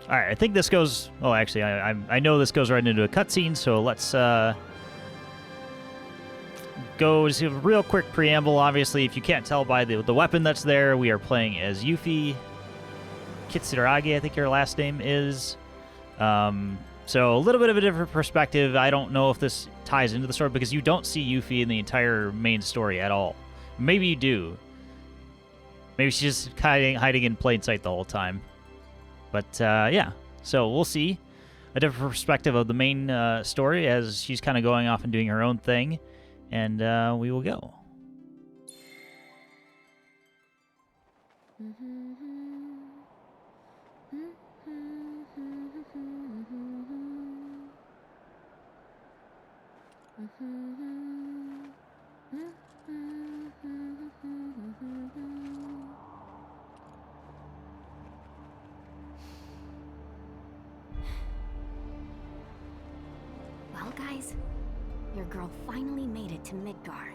Alright, I think this goes... Oh, actually, I know this goes right into a cutscene, so let's go just a real quick preamble. Obviously, if you can't tell by the weapon that's there, we are playing as Yuffie Kitsuragi, I think your last name is. So a little bit of a different perspective. I don't know if this ties into the story because you don't see Yuffie in the entire main story at all. Maybe you do. Maybe she's just hiding in plain sight the whole time. But yeah, so we'll see a different perspective of the main story as she's kind of going off and doing her own thing. And we will go. Well, guys, your girl finally made it to Midgar.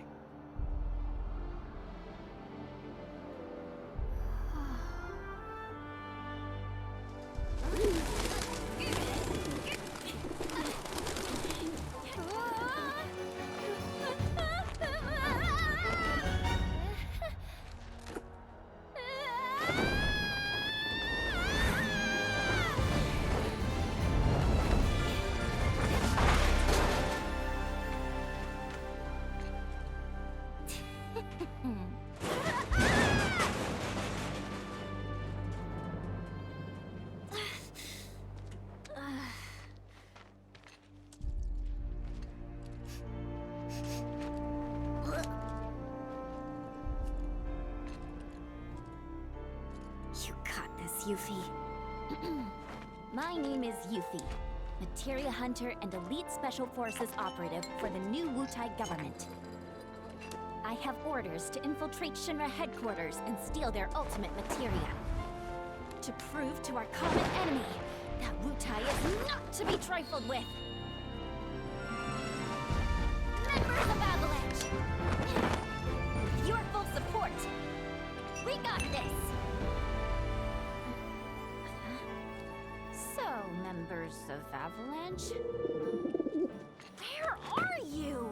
You got this, Yuffie. My name is Yuffie, Materia Hunter and Elite Special Forces operative for the new Wutai government. I have orders to infiltrate Shinra headquarters and steal their ultimate materia. To prove to our common enemy that Wutai is not to be trifled with. Members of Avalanche! With your full support, we got this! So, members of Avalanche, where are you?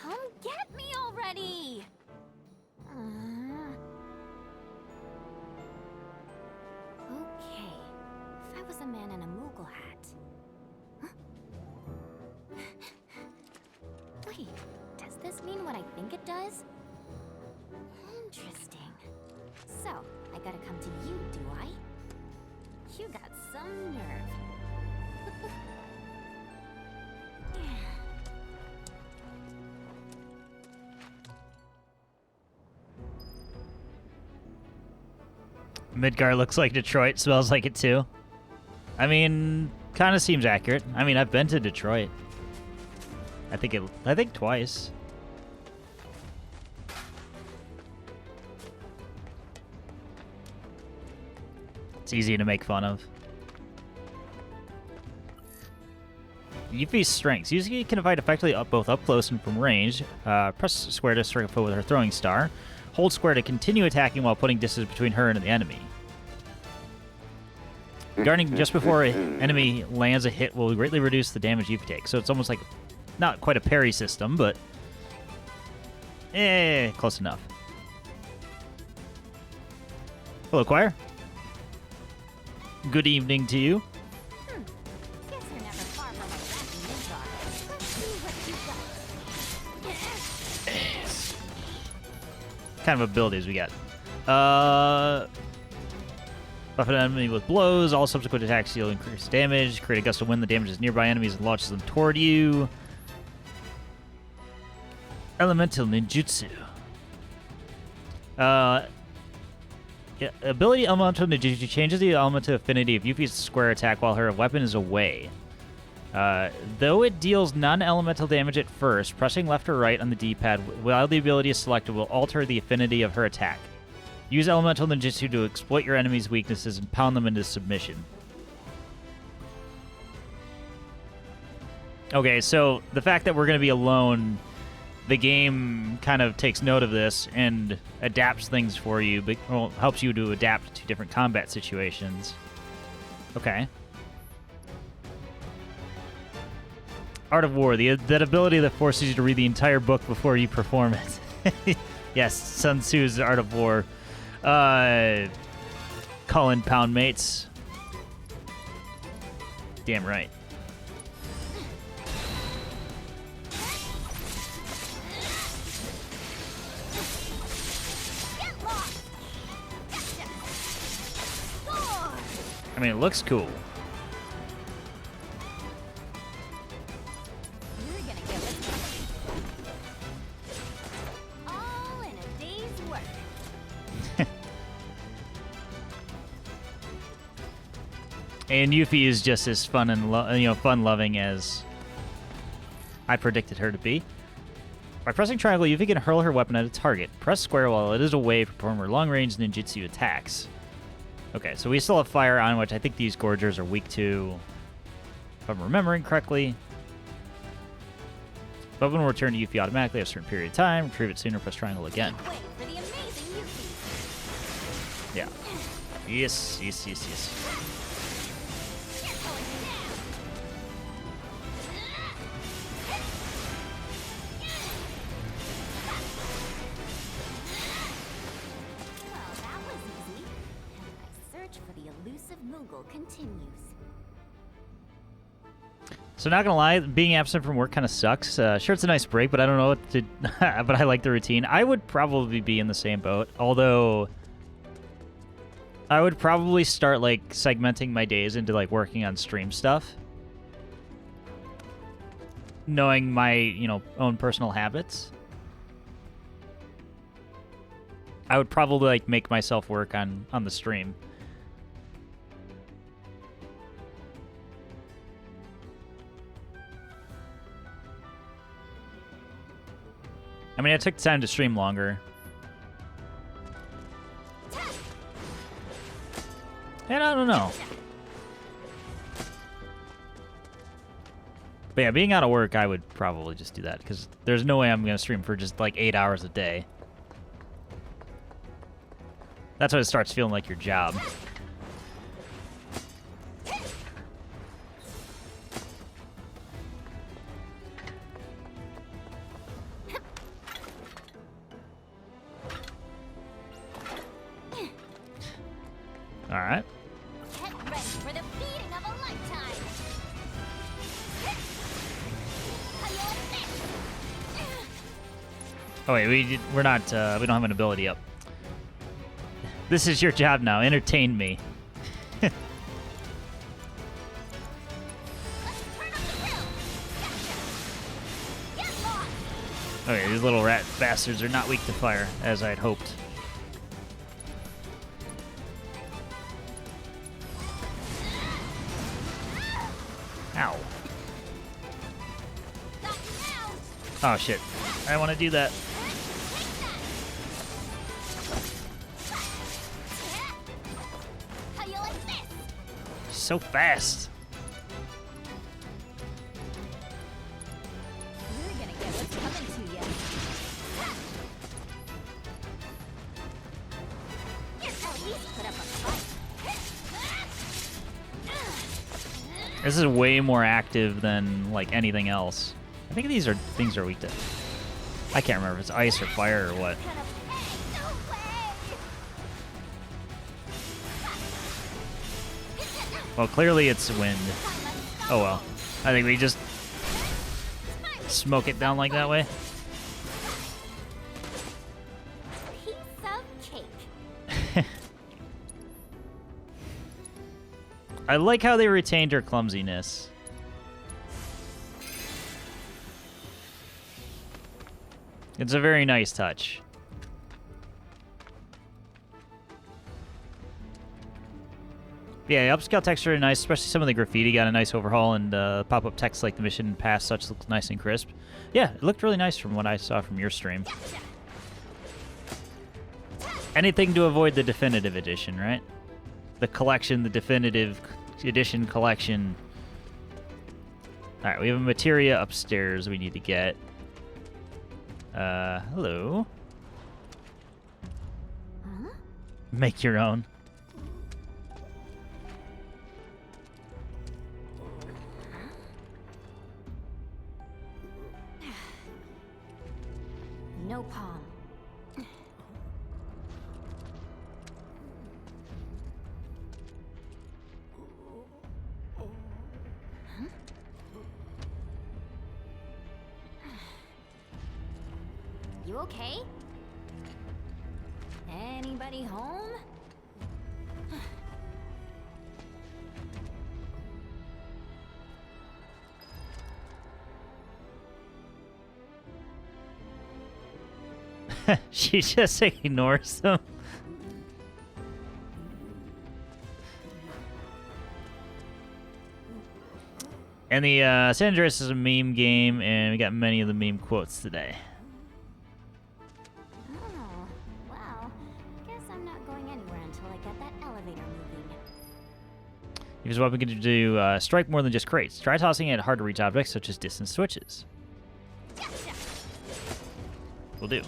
Come get me already! Okay, if I was a man in a Moogle hat... Huh? Wait, does this mean what I think it does? Interesting. So, I gotta come to you, do I? You got some nerve. Midgar looks like Detroit, smells like it too. I mean, kind of seems accurate. I mean, I've been to Detroit. I think twice. It's easy to make fun of. Yuffie's strengths. Yuffie can fight effectively both up close and from range. Press square to strike a foe with her throwing star. Hold square to continue attacking while putting distance between her and the enemy. Guarding just before an enemy lands a hit will greatly reduce the damage Yuffie takes. So it's almost like, not quite a parry system, but close enough. Hello, Choir. Good evening to you. Guess you're never far from a Let's see what you got. Kind of abilities we got. Buff an enemy with blows. All subsequent attacks deal increased damage. Create a gust of wind that damages nearby enemies and launches them toward you. Elemental ninjutsu. Ability Elemental Ninjutsu changes the elemental affinity of Yuffie's square attack while her weapon is away. Though it deals non-elemental damage at first, pressing left or right on the D-pad while the ability is selected will alter the affinity of her attack. Use Elemental Ninjutsu to exploit your enemy's weaknesses and pound them into submission. Okay, so the fact that we're going to be alone, the game kind of takes note of this and adapts things for you, but helps you to adapt to different combat situations. Okay. Art of War, that ability that forces you to read the entire book before you perform it. Yes, Sun Tzu's Art of War. Call in pound mates. Damn right. I mean, it looks cool. You're gonna get what's all in a day's work. And Yuffie is just as fun and fun-loving as I predicted her to be. By pressing triangle, Yuffie can hurl her weapon at a target. Press square while it is away to perform her long-range ninjutsu attacks. Okay, so we still have fire on, which I think these Gorgers are weak to, if I'm remembering correctly. Weapon will return to Yuffie automatically after a certain period of time. Retrieve it sooner, press triangle again. Wait for the amazing Yuffie. Yeah. Yes, yes, yes, yes. You're going down. Well, that was easy. And my search for the elusive Moogle continues. So not gonna lie, being absent from work kind of sucks. Sure, it's a nice break, but I don't know what to. But I like the routine. I would probably be in the same boat, although I would probably start like segmenting my days into like working on stream stuff, knowing my own personal habits. I would probably like make myself work on the stream. I mean, I took the time to stream longer. And I don't know. But yeah, being out of work, I would probably just do that, because there's no way I'm going to stream for just like 8 hours a day. That's when it starts feeling like your job. All right. Get ready for the beating of a lifetime. Oh wait, we're not. We don't have an ability up. This is your job now. Entertain me. Okay, these little rat bastards are not weak to fire, as I'd hoped. Ow. Oh shit. I want to do that. So fast. You're gonna get what's coming to you. At least put up a fight. This is way more active than like anything else. I think these things are weak to. I can't remember if it's ice or fire or what. Well, clearly it's wind. Oh well. I think we just smoke it down like that way. Piece of cake. I like how they retained her clumsiness. It's a very nice touch. Yeah, upscale texture is nice, especially some of the graffiti got a nice overhaul, and pop-up text like the mission pass such looks nice and crisp. Yeah, it looked really nice from what I saw from your stream. Anything to avoid the definitive edition, right? The collection, the definitive edition collection. Alright, we have a materia upstairs we need to get. Hello. Huh? Make your own. no palm. You okay? Anybody home? She just ignores them. And the San Andreas is a meme game, and we got many of the meme quotes today. Oh, well, guess I'm not going anywhere until I get that elevator moving. Use weapon can do strike more than just crates. Try tossing it at hard to reach objects such as distance switches. Gotcha. Will do.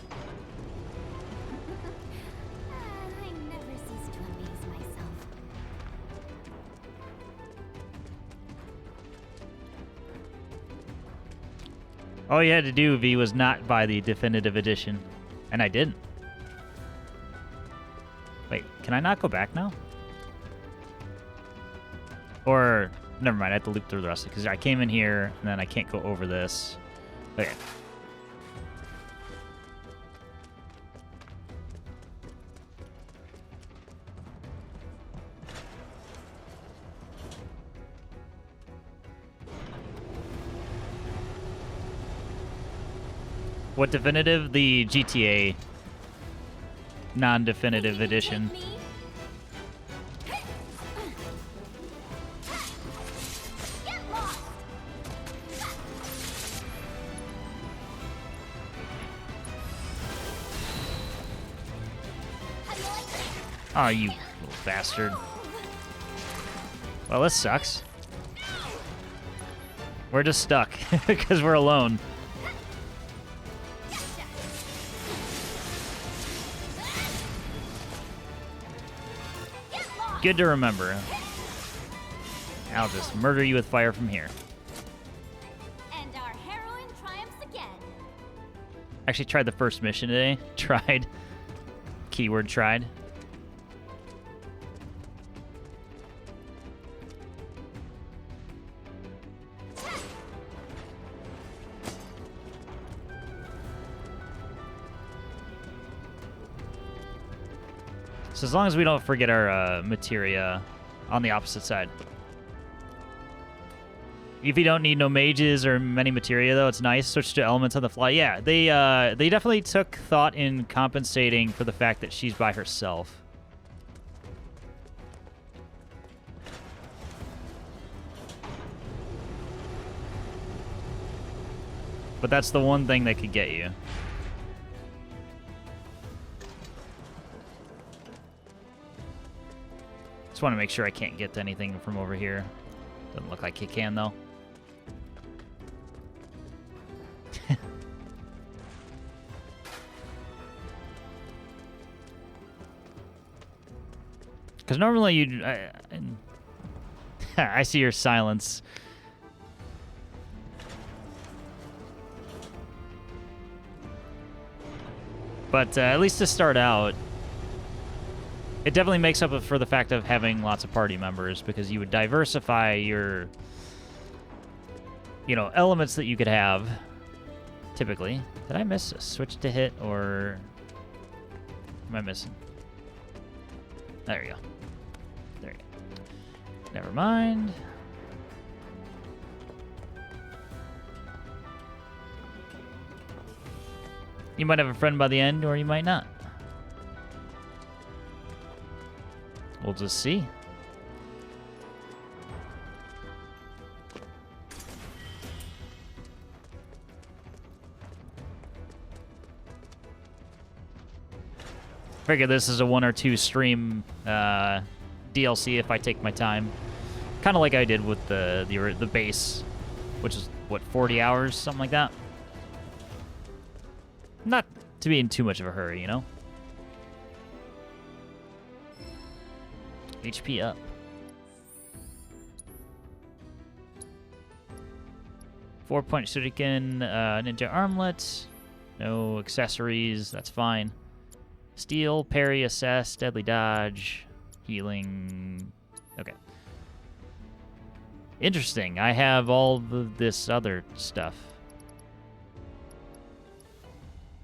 I never cease to amaze myself. All you had to do, V, was not buy the definitive edition. And I didn't. Wait, can I not go back now? Or, never mind, I have to loop through the rest of it, because I came in here, and then I can't go over this. Okay. What definitive? The GTA non-definitive edition. Get lost. How do you like that? Oh, you little bastard. Well, this sucks. We're just stuck because we're alone. Good to remember. I'll just murder you with fire from here. And our heroine triumphs again. Actually tried the first mission today. Tried. Keyword tried. So as long as we don't forget our materia on the opposite side. If you don't need no mages or many materia, though, it's nice. Switch to elements on the fly. Yeah, they definitely took thought in compensating for the fact that she's by herself. But that's the one thing that could get you. Just want to make sure I can't get to anything from over here. Doesn't look like it can, though. Because normally you'd... I see your silence. But at least to start out, it definitely makes up for the fact of having lots of party members, because you would diversify your, you know, elements that you could have, typically. Did I miss a switch to hit, or am I missing? There you go. There you go. Never mind. You might have a friend by the end, or you might not. We'll just see. Figure this is a 1 or 2 stream DLC if I take my time. Kind of like I did with the base, which is, what, 40 hours? Something like that. Not to be in too much of a hurry, you know? HP up. 4-point shuriken, ninja armlet. No accessories. That's fine. Steal, parry, assess, deadly dodge, healing. Okay. Interesting. I have all this other stuff.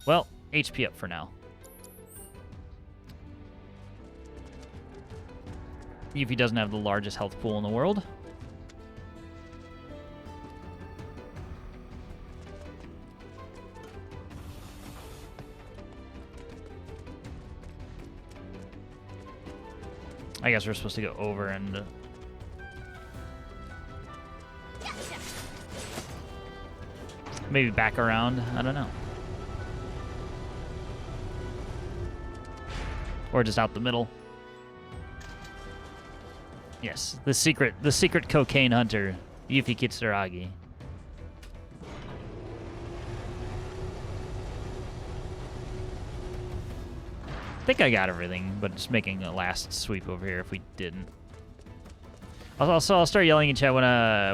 Well, HP up for now. Yuffie doesn't have the largest health pool in the world. I guess we're supposed to go over and... maybe back around. I don't know. Or just out the middle. Yes, the secret cocaine hunter, Yuffie Kitsuragi. I think I got everything, but just making a last sweep over here if we didn't. Also, I'll start yelling in chat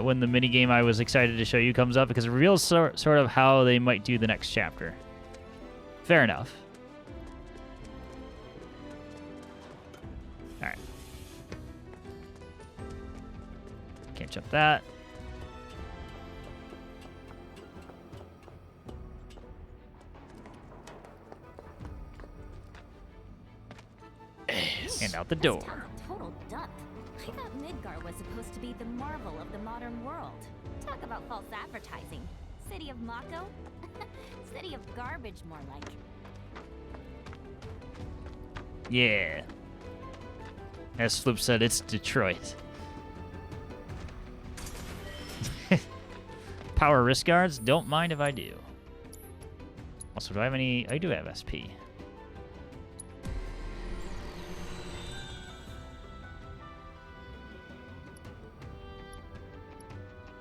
when the mini game I was excited to show you comes up, because it reveals sort of how they might do the next chapter. Fair enough. All right. Can't jump that. And out the door. Total dump. I thought Midgar was supposed to be the marvel of the modern world. Talk about false advertising. City of Mako? City of garbage, more like. Yeah. As Sloop said, it's Detroit. Power wrist guards? Don't mind if I do. Also, do I have any? I do have SP.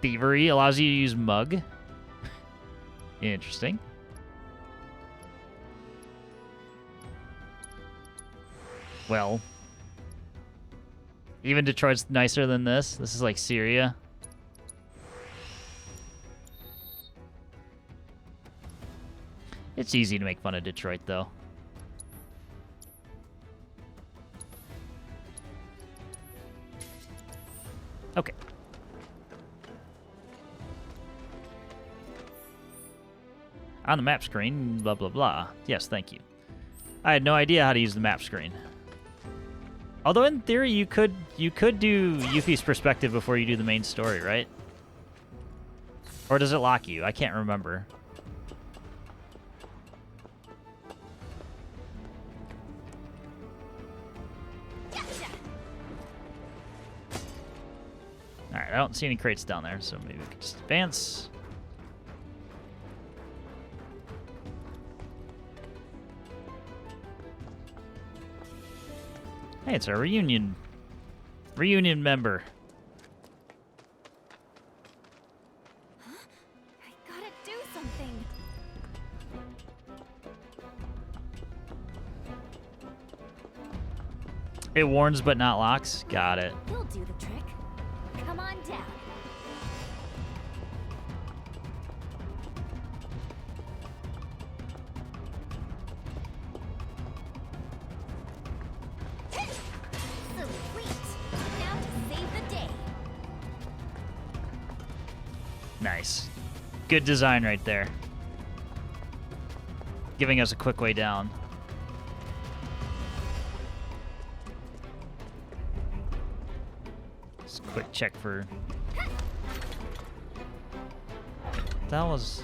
Thievery allows you to use mug. Interesting. Well, even Detroit's nicer than this. This is like Syria. It's easy to make fun of Detroit, though. Okay. On the map screen, blah, blah, blah. Yes, thank you. I had no idea how to use the map screen. Although, in theory, you could do Yuffie's perspective before you do the main story, right? Or does it lock you? I can't remember. Alright, I don't see any crates down there, so maybe we can just advance. Hey, it's our reunion member. Huh? I gotta do something. It warns but not locks. Got it. You'll do the trick. Come on down. Nice. Good design right there. Giving us a quick way down. Just a quick check for... That was...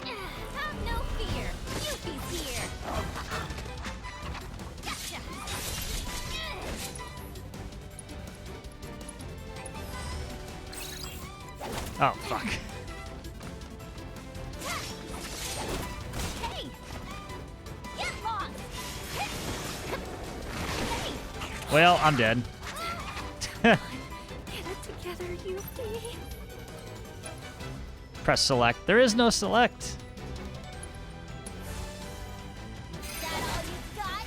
Have no fear. Yuffie's here. Gotcha. Oh, fuck. Hey! Get lost! Hey! Well, I'm dead. Get it together, Yuffie. Press select. There is no select. Is that all you got?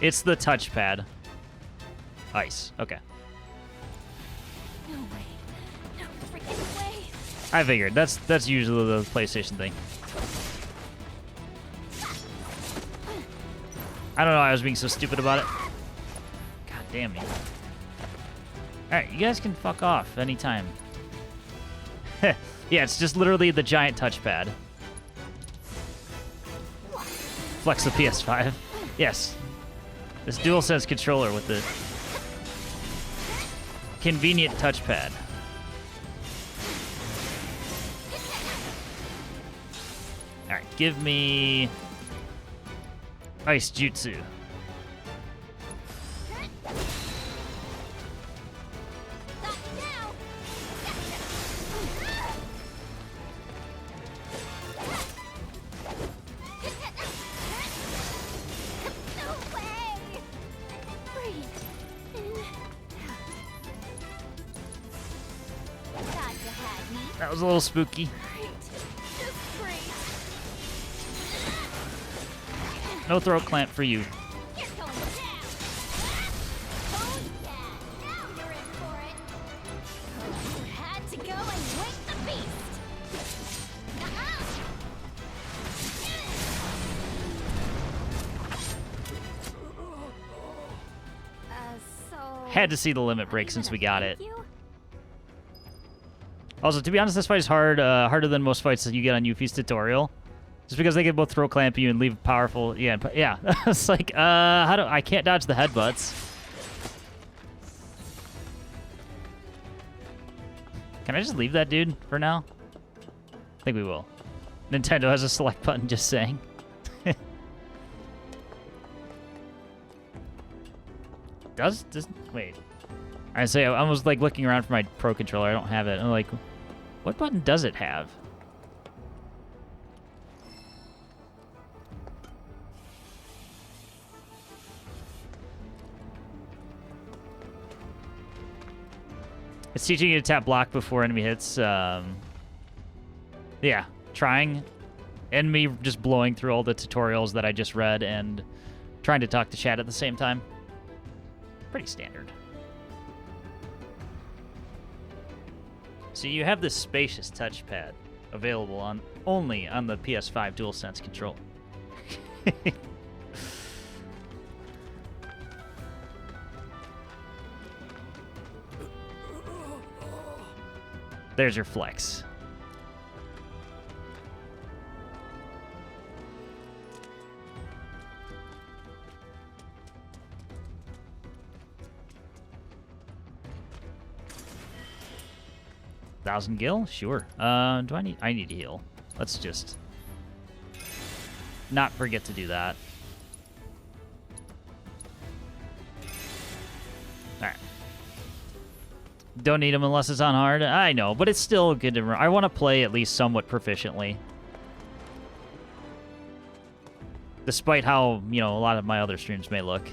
It's the touchpad. Ice. Okay. No way. No freaking way. I figured. That's usually the PlayStation thing. I don't know why I was being so stupid about it. God damn me. Alright, you guys can fuck off anytime. Yeah, it's just literally the giant touchpad. Flex the PS5. Yes. This DualSense controller with the convenient touchpad. Alright, give me Ice Jutsu. That was a little spooky. No throat clamp for you. Had to see the limit break since we got it. Also, to be honest, this fight is harder than most fights that you get on Yuffie's tutorial. Just because they can both throat clamp you and leave powerful... Yeah, yeah. It's like, how do... I can't dodge the headbutts. Can I just leave that dude for now? I think we will. Nintendo has a select button, just saying. Does... Wait. I say, I was like looking around for my Pro Controller. I don't have it. I'm like, what button does it have? It's teaching you to tap block before enemy hits. Yeah, trying. And me just blowing through all the tutorials that I just read and trying to talk to chat at the same time. Pretty standard. So you have this spacious touchpad available only on the PS5 DualSense controller. There's your flex. $1,000 gil? Sure. I need to heal. Let's just not forget to do that. Alright. Don't need them unless it's on hard. I know, but it's still good to... I want to play at least somewhat proficiently. Despite how, you know, a lot of my other streams may look.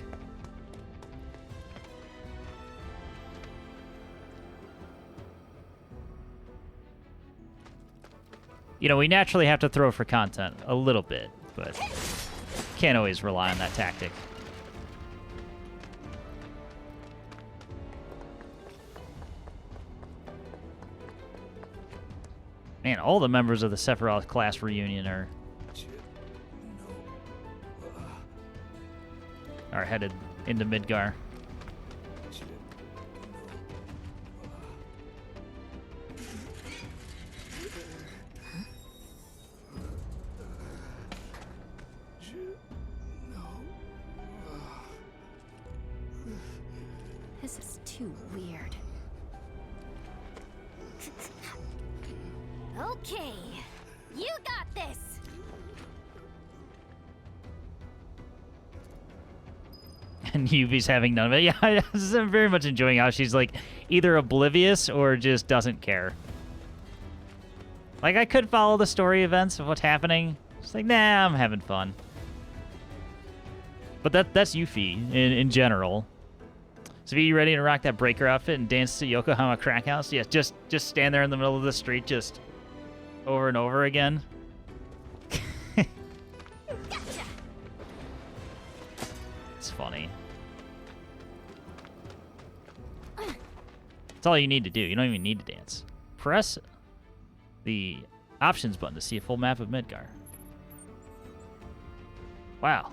You know, we naturally have to throw for content a little bit, but can't always rely on that tactic. Man, all the members of the Sephiroth class reunion are headed into Midgar. This is too weird. Okay, you got this. And Yuffie's having none of it. Yeah, I'm very much enjoying how she's like either oblivious or just doesn't care. Like, I could follow the story events of what's happening. She's like, nah, I'm having fun. But that's Yuffie in general. So, are you ready to rock that breaker outfit and dance to Yokohama Crack House? Yeah, just stand there in the middle of the street, just over and over again. Gotcha. It's funny. That's all you need to do. You don't even need to dance. Press the options button to see a full map of Midgar. Wow.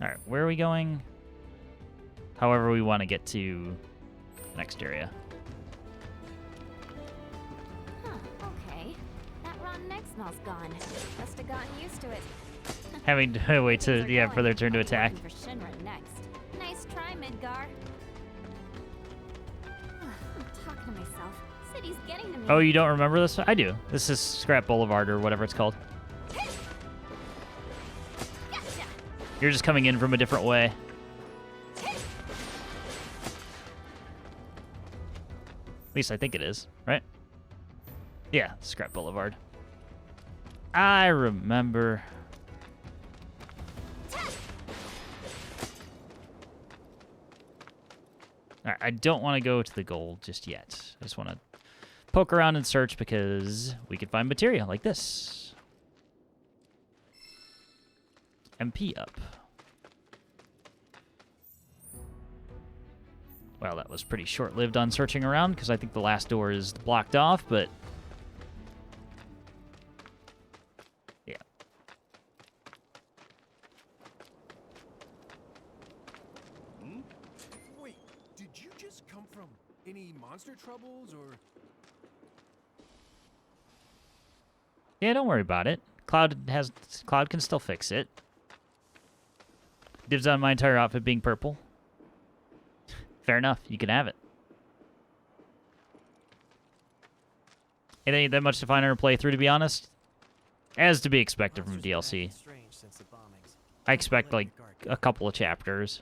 Alright, where are we going? However we want to get to the next area. Huh, okay. That rotten egg smell's gone. Must have gotten used to it. Having to wait to, yeah, for their turn to attack. For Shinra next. Nice try, Midgar. I'm talking to myself. City's getting to me. Oh, you don't remember this? I do. This is Scrap Boulevard or whatever it's called. Gotcha. You're just coming in from a different way. At least I think it is, right? Yeah, Scrap Boulevard. I remember. Alright, I don't want to go to the gold just yet. I just want to poke around and search because we can find materia like this. MP up. Well, that was pretty short-lived on searching around because I think the last door is blocked off, but yeah. Wait, did you just come from any monster troubles or? Yeah, don't worry about it. Cloud can still fix it. Dibs on my entire outfit being purple. Fair enough, you can have it. It ain't that much to find in a playthrough, to be honest. As to be expected from DLC. I expect like a couple of chapters.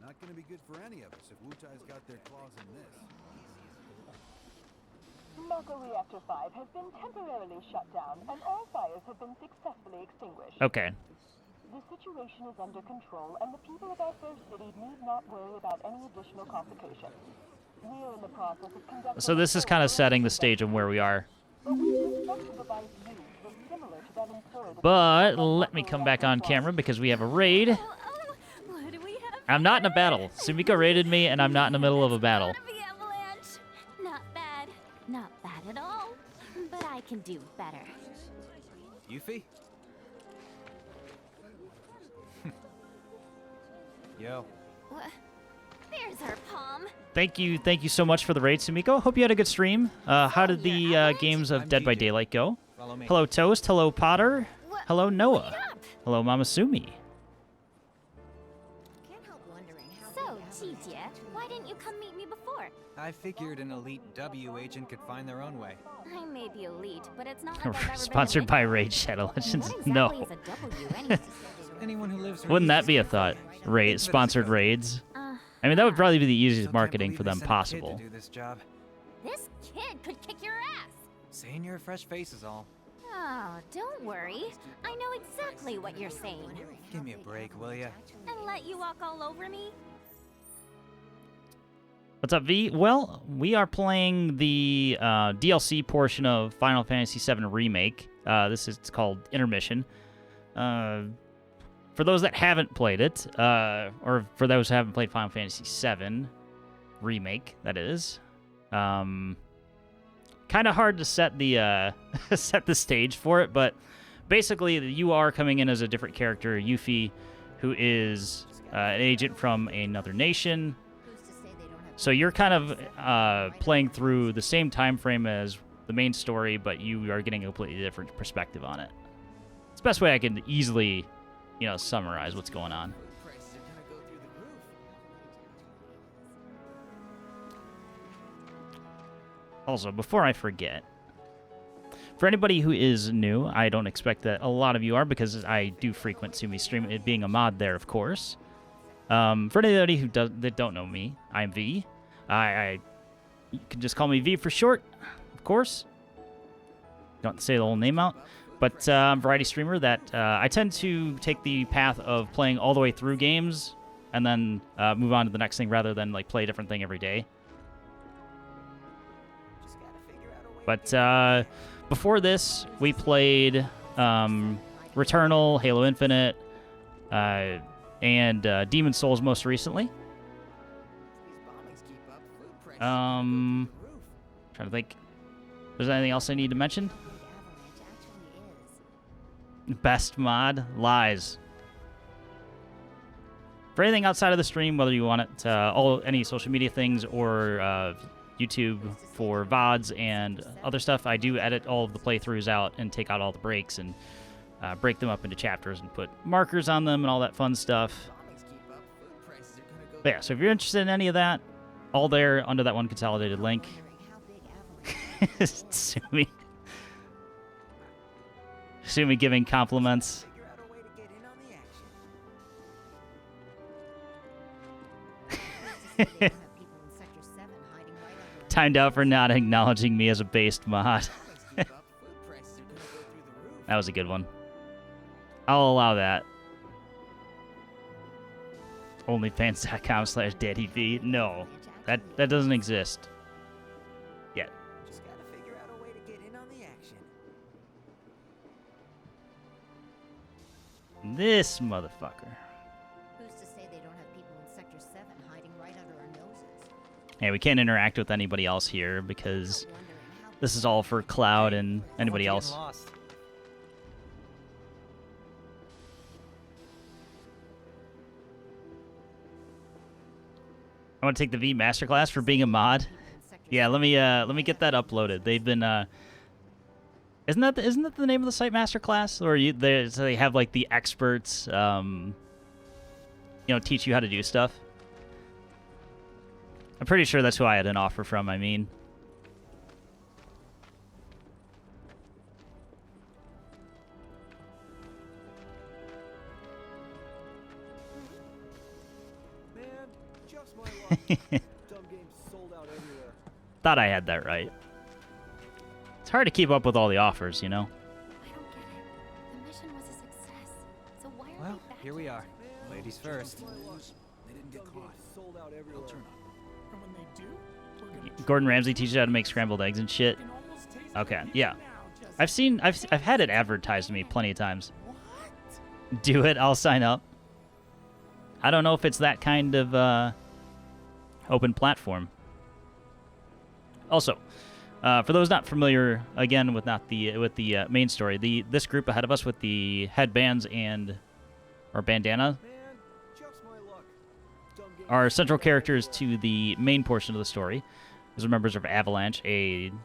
Not gonna be good for any of us if Wutai's got their claws in this. Mako Reactor 5 has been temporarily shut down, and all fires have been successfully extinguished. Okay. The situation is under control, and the people of our first city need not worry about any additional complications. We are in the process of conducting... So this is kind of setting the stage of where we are. But we expect to provide views that are similar to that inferred... But let me come back on camera because we have a raid. What do we have? I'm not in a battle. Sumiko raided me, and I'm not in the middle of a battle. Gotta be Avalanche. Not bad. Not bad at all. But I can do better. Yuffie? Yo. What? There's our palm. Thank you so much for the raid, Sumiko. Hope you had a good stream. How did the games of Dead by Daylight go? Follow me. Hello, Toast. Hello, Potter. What? Hello, Noah. Wait up. Hello, Mama Sumi. Can't help wondering how. So, Zhijie, why didn't you come meet me before? I figured an elite W agent could find their own way. I may be elite, but it's not like I've ever Sponsored been by Raid Shadow Legends. What exactly No. is a W anyway? Anyone who lives Wouldn't that be a thought? Raid sponsored raids. I mean, that would probably be the easiest marketing for them possible. Do this job. This kid could kick your ass. Saying you're a fresh face is all. Oh, don't worry. I know exactly what you're saying. Give me a break, will ya? And let you walk all over me? What's up, V? Well, we are playing the DLC portion of Final Fantasy VII Remake. It's called INTERmission. For those that haven't played it, or for those who haven't played Final Fantasy VII Remake, that is, kind of hard to set the set the stage for it. But basically, you are coming in as a different character, Yuffie, who is an agent from another nation. So you're kind of playing through the same time frame as the main story, but you are getting a completely different perspective on it. It's the best way I can easily, summarize what's going on. Also, before I forget, for anybody who is new, I don't expect that a lot of you are because I do frequent Sumi's stream, it being a mod there, of course. For anybody that don't know me, I'm V. You can just call me V for short, of course. Don't have to say the whole name out. But I'm a variety streamer that I tend to take the path of playing all the way through games and then move on to the next thing rather than like play a different thing every day. But before this, we played Returnal, Halo Infinite, and Demon's Souls most recently. Trying to think. Is there anything else I need to mention? Best mod? Lies. For anything outside of the stream, whether you want it any social media things or YouTube for VODs and other stuff, I do edit all of the playthroughs out and take out all the breaks and break them up into chapters and put markers on them and all that fun stuff. But yeah, so if you're interested in any of that, all there under that one consolidated link. Sue me giving compliments. Timed out for not acknowledging me as a based mod. That was a good one. I'll allow that. Onlyfans.com/daddyv. No, that doesn't exist yet. Just gotta figure out a way to get in on the action. This motherfucker. Who's to say they don't have people in Sector 7 hiding right under our noses? Hey, we can't interact with anybody else here because this is all for Cloud and anybody else. Lost. I want to take the V Masterclass for being a mod. Yeah, let me get that uploaded. They've been isn't that the name of the site, Masterclass? Or so they have like the experts teach you how to do stuff. I'm pretty sure that's who I had an offer from, I mean. Thought I had that right. It's hard to keep up with all the offers, you know? I don't get it. The mission was a success. So why are Well, they back here we are. Ladies first. They didn't get caught. They'll turn up. And when they do, we're gonna Gordon Ramsay teaches you how to make scrambled eggs and shit. almost taste Okay, it yeah. now, just I've had it advertised to me plenty of times. Do it, I'll sign up. I don't know if it's that kind of open platform. Also, for those not familiar, again with the main story, this group ahead of us with the headbands or bandana are central characters to the main portion of the story. Those are members of Avalanche, an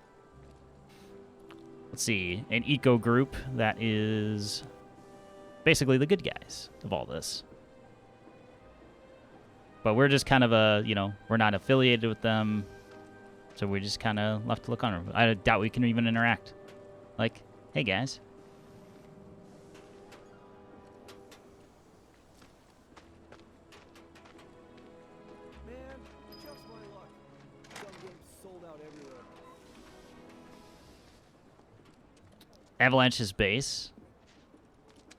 eco group that is basically the good guys of all this. But we're just kind of we're not affiliated with them, so we're just kind of left to look on. I doubt we can even interact. Like, hey guys. Avalanche's base.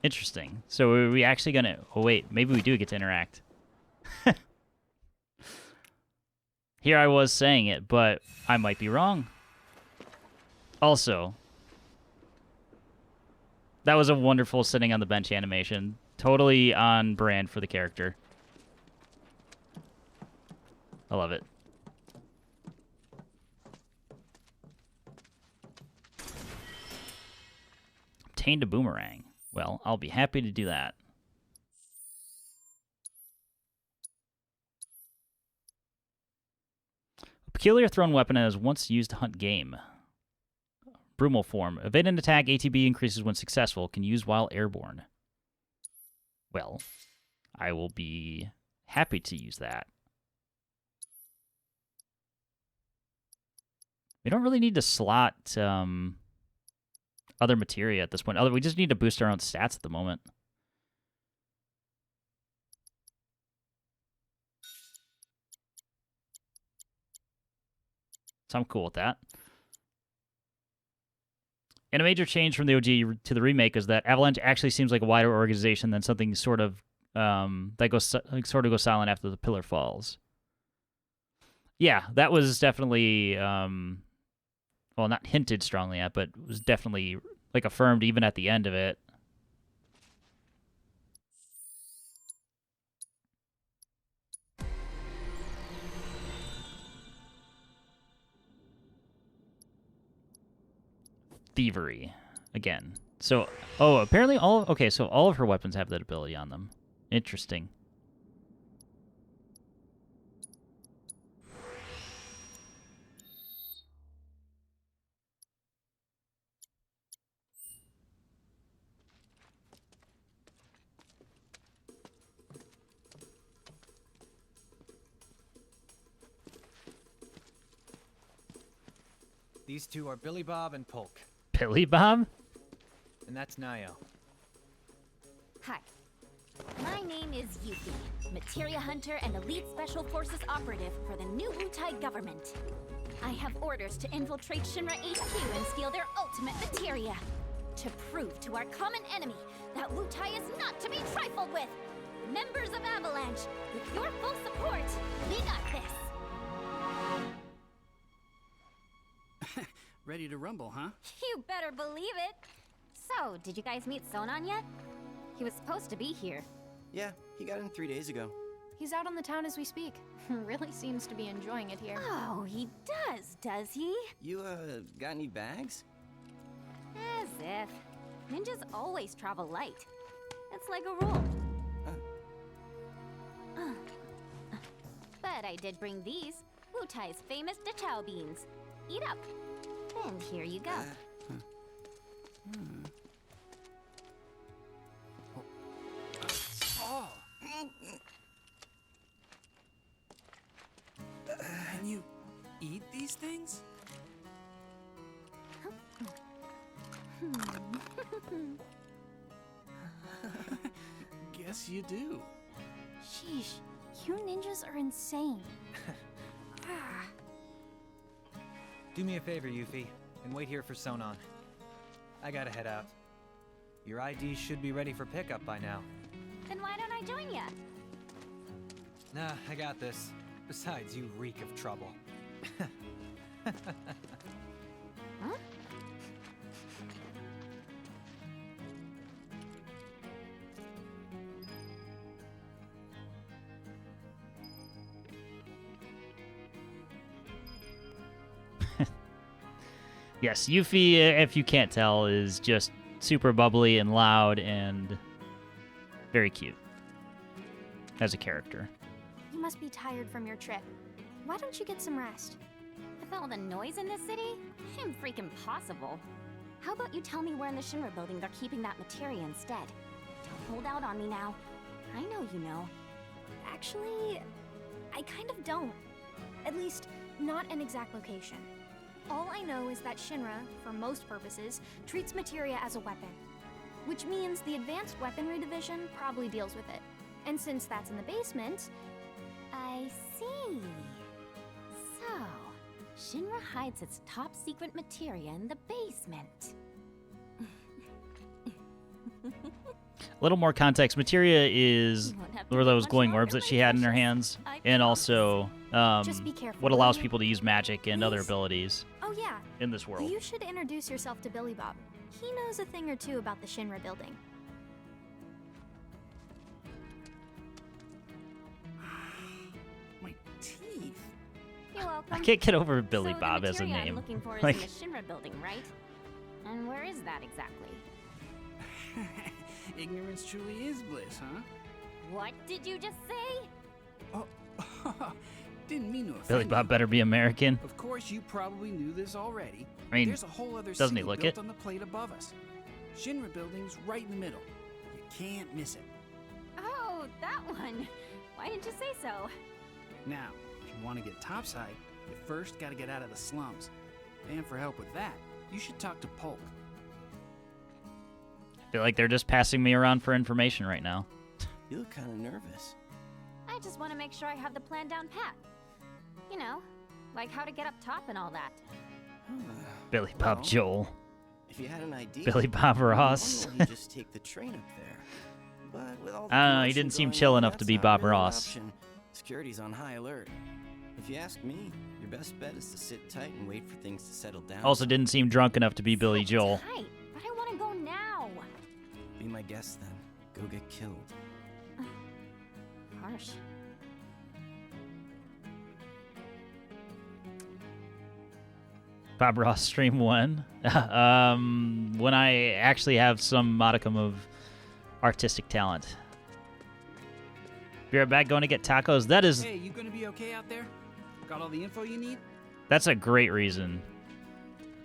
Interesting. So are we actually gonna... Oh wait, maybe we do get to interact. Here I was saying it, but I might be wrong. Also, that was a wonderful sitting on the bench animation. Totally on brand for the character. I love it. Obtained a boomerang. Well, I'll be happy to do that. A peculiar thrown weapon that is once used to hunt game. Brumal form. Evade an attack, ATB increases when successful. Can use while airborne. Well, I will be happy to use that. We don't really need to slot other materia at this point. We just need to boost our own stats at the moment. So I'm cool with that. And a major change from the OG to the remake is that Avalanche actually seems like a wider organization than something sort of that goes silent after the pillar falls. Yeah, that was definitely well, not hinted strongly at, but was definitely like affirmed even at the end of it. Thievery again. So, apparently so all of her weapons have that ability on them. Interesting. These two are Billy Bob and Polk. Billy Bob? And that's Nayo. Hi. My name is Yuffie, Materia Hunter and Elite Special Forces Operative for the new Wutai government. I have orders to infiltrate Shinra HQ and steal their ultimate materia. To prove to our common enemy that Wutai is not to be trifled with. Members of Avalanche, with your full support, we got this. Ready to rumble, huh? You better believe it. So, did you guys meet Sonon yet? He was supposed to be here. Yeah, he got in 3 days ago. He's out on the town as we speak. Really seems to be enjoying it here. Oh, he does he? You, got any bags? As if. Ninjas always travel light. It's like a rule. But I did bring these, Wutai's famous Dachao beans. Eat up. And here you go. Can you eat these things? Guess you do. Sheesh, you ninjas are insane. Do me a favor, Yuffie, and wait here for Sonon. I gotta head out. Your IDs should be ready for pickup by now. Then why don't I join ya? Nah, I got this. Besides, you reek of trouble. Huh? Yes, Yuffie, if you can't tell, is just super bubbly and loud and very cute as a character. You must be tired from your trip. Why don't you get some rest? With all the noise in this city, I'm freaking possible. How about you tell me where in the Shinra building they're keeping that materia instead? Don't hold out on me now. I know you know. Actually, I kind of don't. At least, not an exact location. All I know is that Shinra, for most purposes, treats materia as a weapon. Which means the Advanced Weaponry Division probably deals with it. And since that's in the basement... I see. So, Shinra hides its top secret materia in the basement. A little more context. Materia is were those glowing orbs that she had in her hands, and also Just be careful, what will allows you? people to use magic and other Please? abilities Oh yeah, in this world. you should introduce yourself to Billy Bob. He knows a thing or two about the Shinra building. My teeth. You're welcome. I can't get over Billy So Bob the as a materia I'm name. looking for is Like- in the Shinra building, right? And where is that exactly? Ignorance truly is bliss, huh? What did you just say? Oh, didn't mean to offend Billy Bob you. better be American. Of course, you probably knew this already. I mean, There's a whole other doesn't he city look built it? on the plate above us. Shinra building's right in the middle. You can't miss it. Oh, that one. Why didn't you say so? Now, if you want to get topside, you first got to get out of the slums. And for help with that, you should talk to Polk. I feel like they're just passing me around for information right now. You look kind of nervous. I just want to make sure I have the plan down pat. You know, like how to get up top and all that. Billy Bob Well, Joel. If you had an idea, Billy Bob Ross. normally you just take the train up there. But with all the I don't know, he commotion didn't seem going chill on, enough to that's be not Bob really an Ross. option. Security's on high alert. If you ask me, your best bet is to sit tight and wait for things to settle down. Also didn't seem drunk enough to be Billy Sit Joel. tight, but I want to go now. Be my guest then. Go get killed. Harsh. Bob Ross stream 1. When I actually have some modicum of artistic talent. Be right back, going to get tacos. Hey, you gonna be okay out there? Got all the info you need? That's a great reason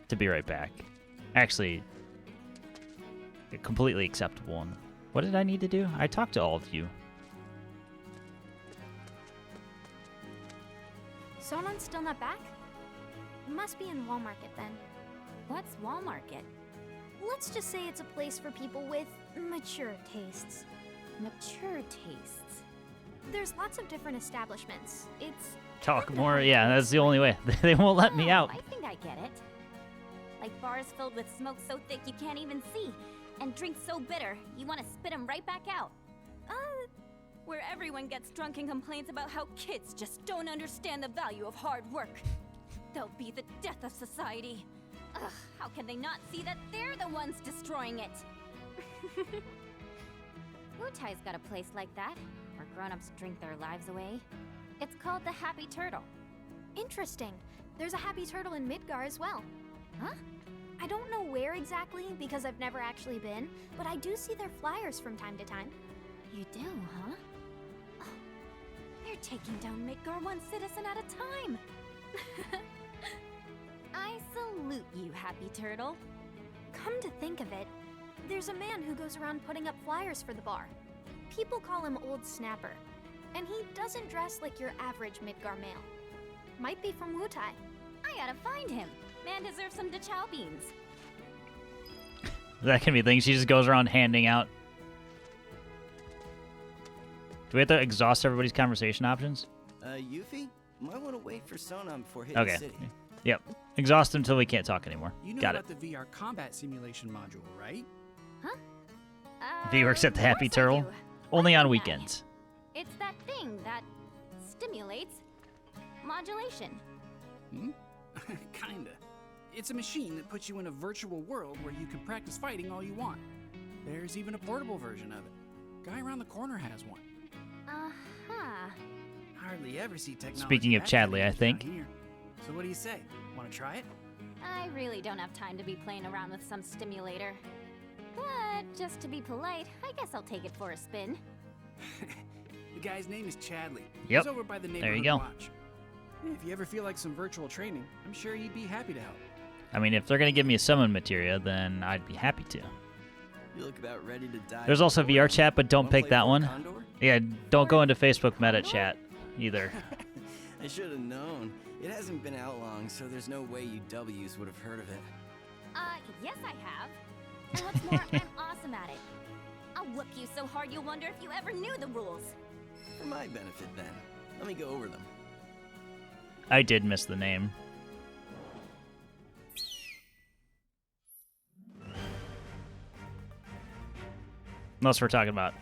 to be right back. Actually, a completely acceptable one. What did I need to do? I talked to all of you. Sonon's still not back? Must be in Wall Market then. What's Wall Market? Let's just say it's a place for people with mature tastes. Mature tastes. There's lots of different establishments. It's Talk more. Yeah, that's the only way. They won't let me out. I think I get it. Like bars filled with smoke so thick you can't even see, and drinks so bitter you want to spit them right back out. Where everyone gets drunk and complains about how kids just don't understand the value of hard work. They'll be the death of society. Ugh, how can they not see that they're the ones destroying it? Wutai's got a place like that, where grown-ups drink their lives away. It's called the Happy Turtle. interesting. There's a Happy Turtle in Midgar as well. Huh? I don't know where exactly because I've never actually been, but I do see their flyers from time to time. You do, huh? Oh, they're taking down Midgar one citizen at a time. I salute you, Happy Turtle. Come to think of it, there's a man who goes around putting up flyers for the bar. People call him Old Snapper, and he doesn't dress like your average Midgar male. Might be from Wutai. I gotta find him. Man deserves some Dachau beans. That can be things. She just goes around handing out. Do we have to exhaust everybody's conversation options? Yuffie? Might want to wait for Sonon before hitting Okay. the city. Yep. Exhaust them until we can't talk anymore. You know Got it. about the VR combat simulation module, right? Huh? V works at the of Happy course I Turtle. do. Only on Why weekends. It's that thing that stimulates modulation. Hmm? Kinda. It's a machine that puts you in a virtual world where you can practice fighting all you want. There's even a portable version of it. Guy around the corner has one. Uh-huh. Hardly ever see technology. Speaking of that kind Chadley, I use think. down here. So what do you say? Want to try it? I really don't have time to be playing around with some stimulator. But just to be polite, I guess I'll take it for a spin. The guy's name is Chadley. Yep. He's over by the There you neighborhood go. watch. If you ever feel like some virtual training, I'm sure he'd be happy to help. I mean, if they're going to give me a summon materia, then I'd be happy to. You look about ready to die. There's also VR chat, but don't Wanna pick play that Fort one. Condor? Yeah, don't go into Facebook meta chat either. I should have known. It hasn't been out long, so there's no way you W's would have heard of it. Yes I have. And what's more, I'm awesome at it. I'll whoop you so hard you'll wonder if you ever knew the rules. For my benefit, then. Let me go over them. I did miss the name. Unless we're talking about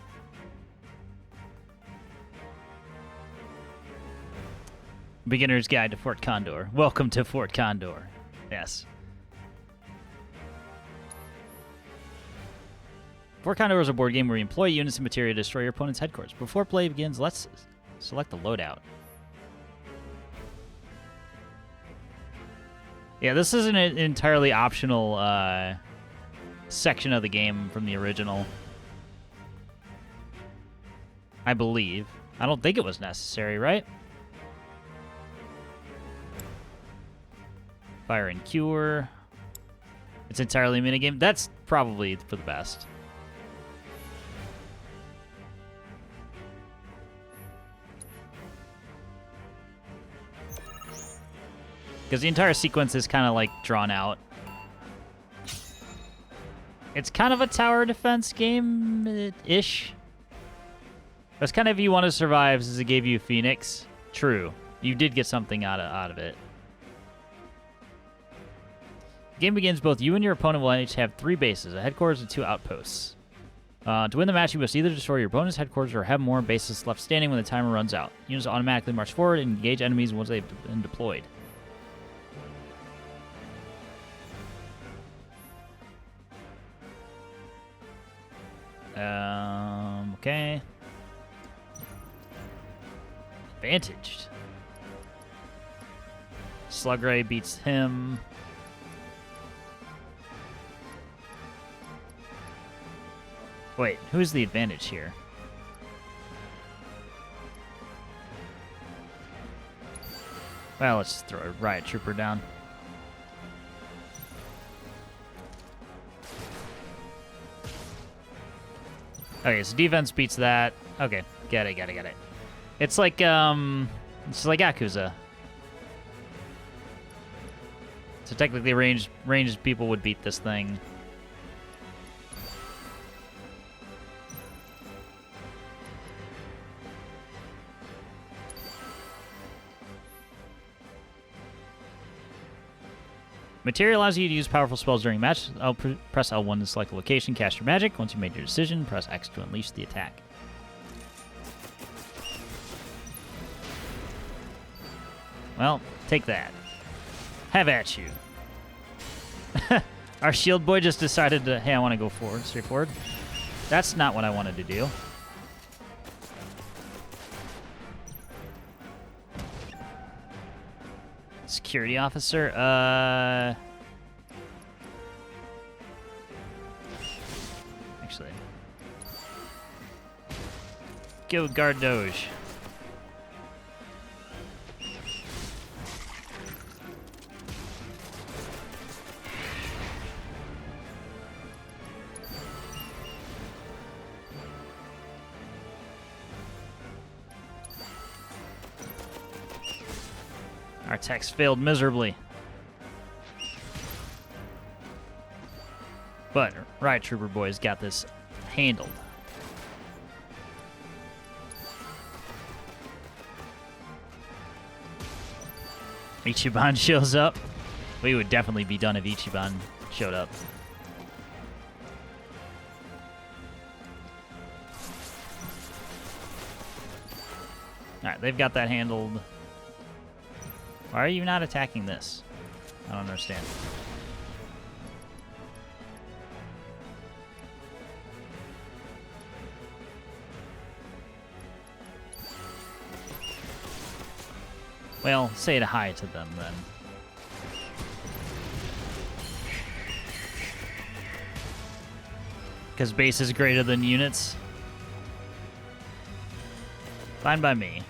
Beginner's Guide to Fort Condor. Welcome to Fort Condor. Yes. Fort Condor is a board game where you employ units of materia to destroy your opponent's headquarters. Before play begins, let's select the loadout. Yeah, this is an entirely optional section of the game from the original. I believe. I don't think it was necessary, right? Fire and Cure. It's entirely a minigame. That's probably for the best. Because the entire sequence is kind of like drawn out. It's kind of a tower defense game-ish. It's kind of if you want to survive since it gave you Phoenix. True. You did get something out of it. The game begins, both you and your opponent will each have 3 bases, a headquarters and 2 outposts. To win the match, you must either destroy your opponent's headquarters or have more bases left standing when the timer runs out. Units automatically march forward and engage enemies once they've been deployed. Okay. Advantaged. Slugray beats him. Wait, who's the advantage here? Well, let's throw a riot trooper down. Okay, so defense beats that. Okay, get it. It's like Yakuza. So technically, ranged people would beat this thing. Materia allows you to use powerful spells during match. Press L1 to select a location, cast your magic. Once you made your decision, press X to unleash the attack. Well, take that. Have at you. Our shield boy just decided to, hey, I want to go forward, straight forward. That's not what I wanted to do. Security officer, actually, go guard Doge. Our attacks failed miserably. But Riot Trooper Boy's got this handled. Ichiban shows up. We would definitely be done if Ichiban showed up. Alright, they've got that handled. Why are you not attacking this? I don't understand. Well, say hi to them then. Because base is greater than units. Fine by me.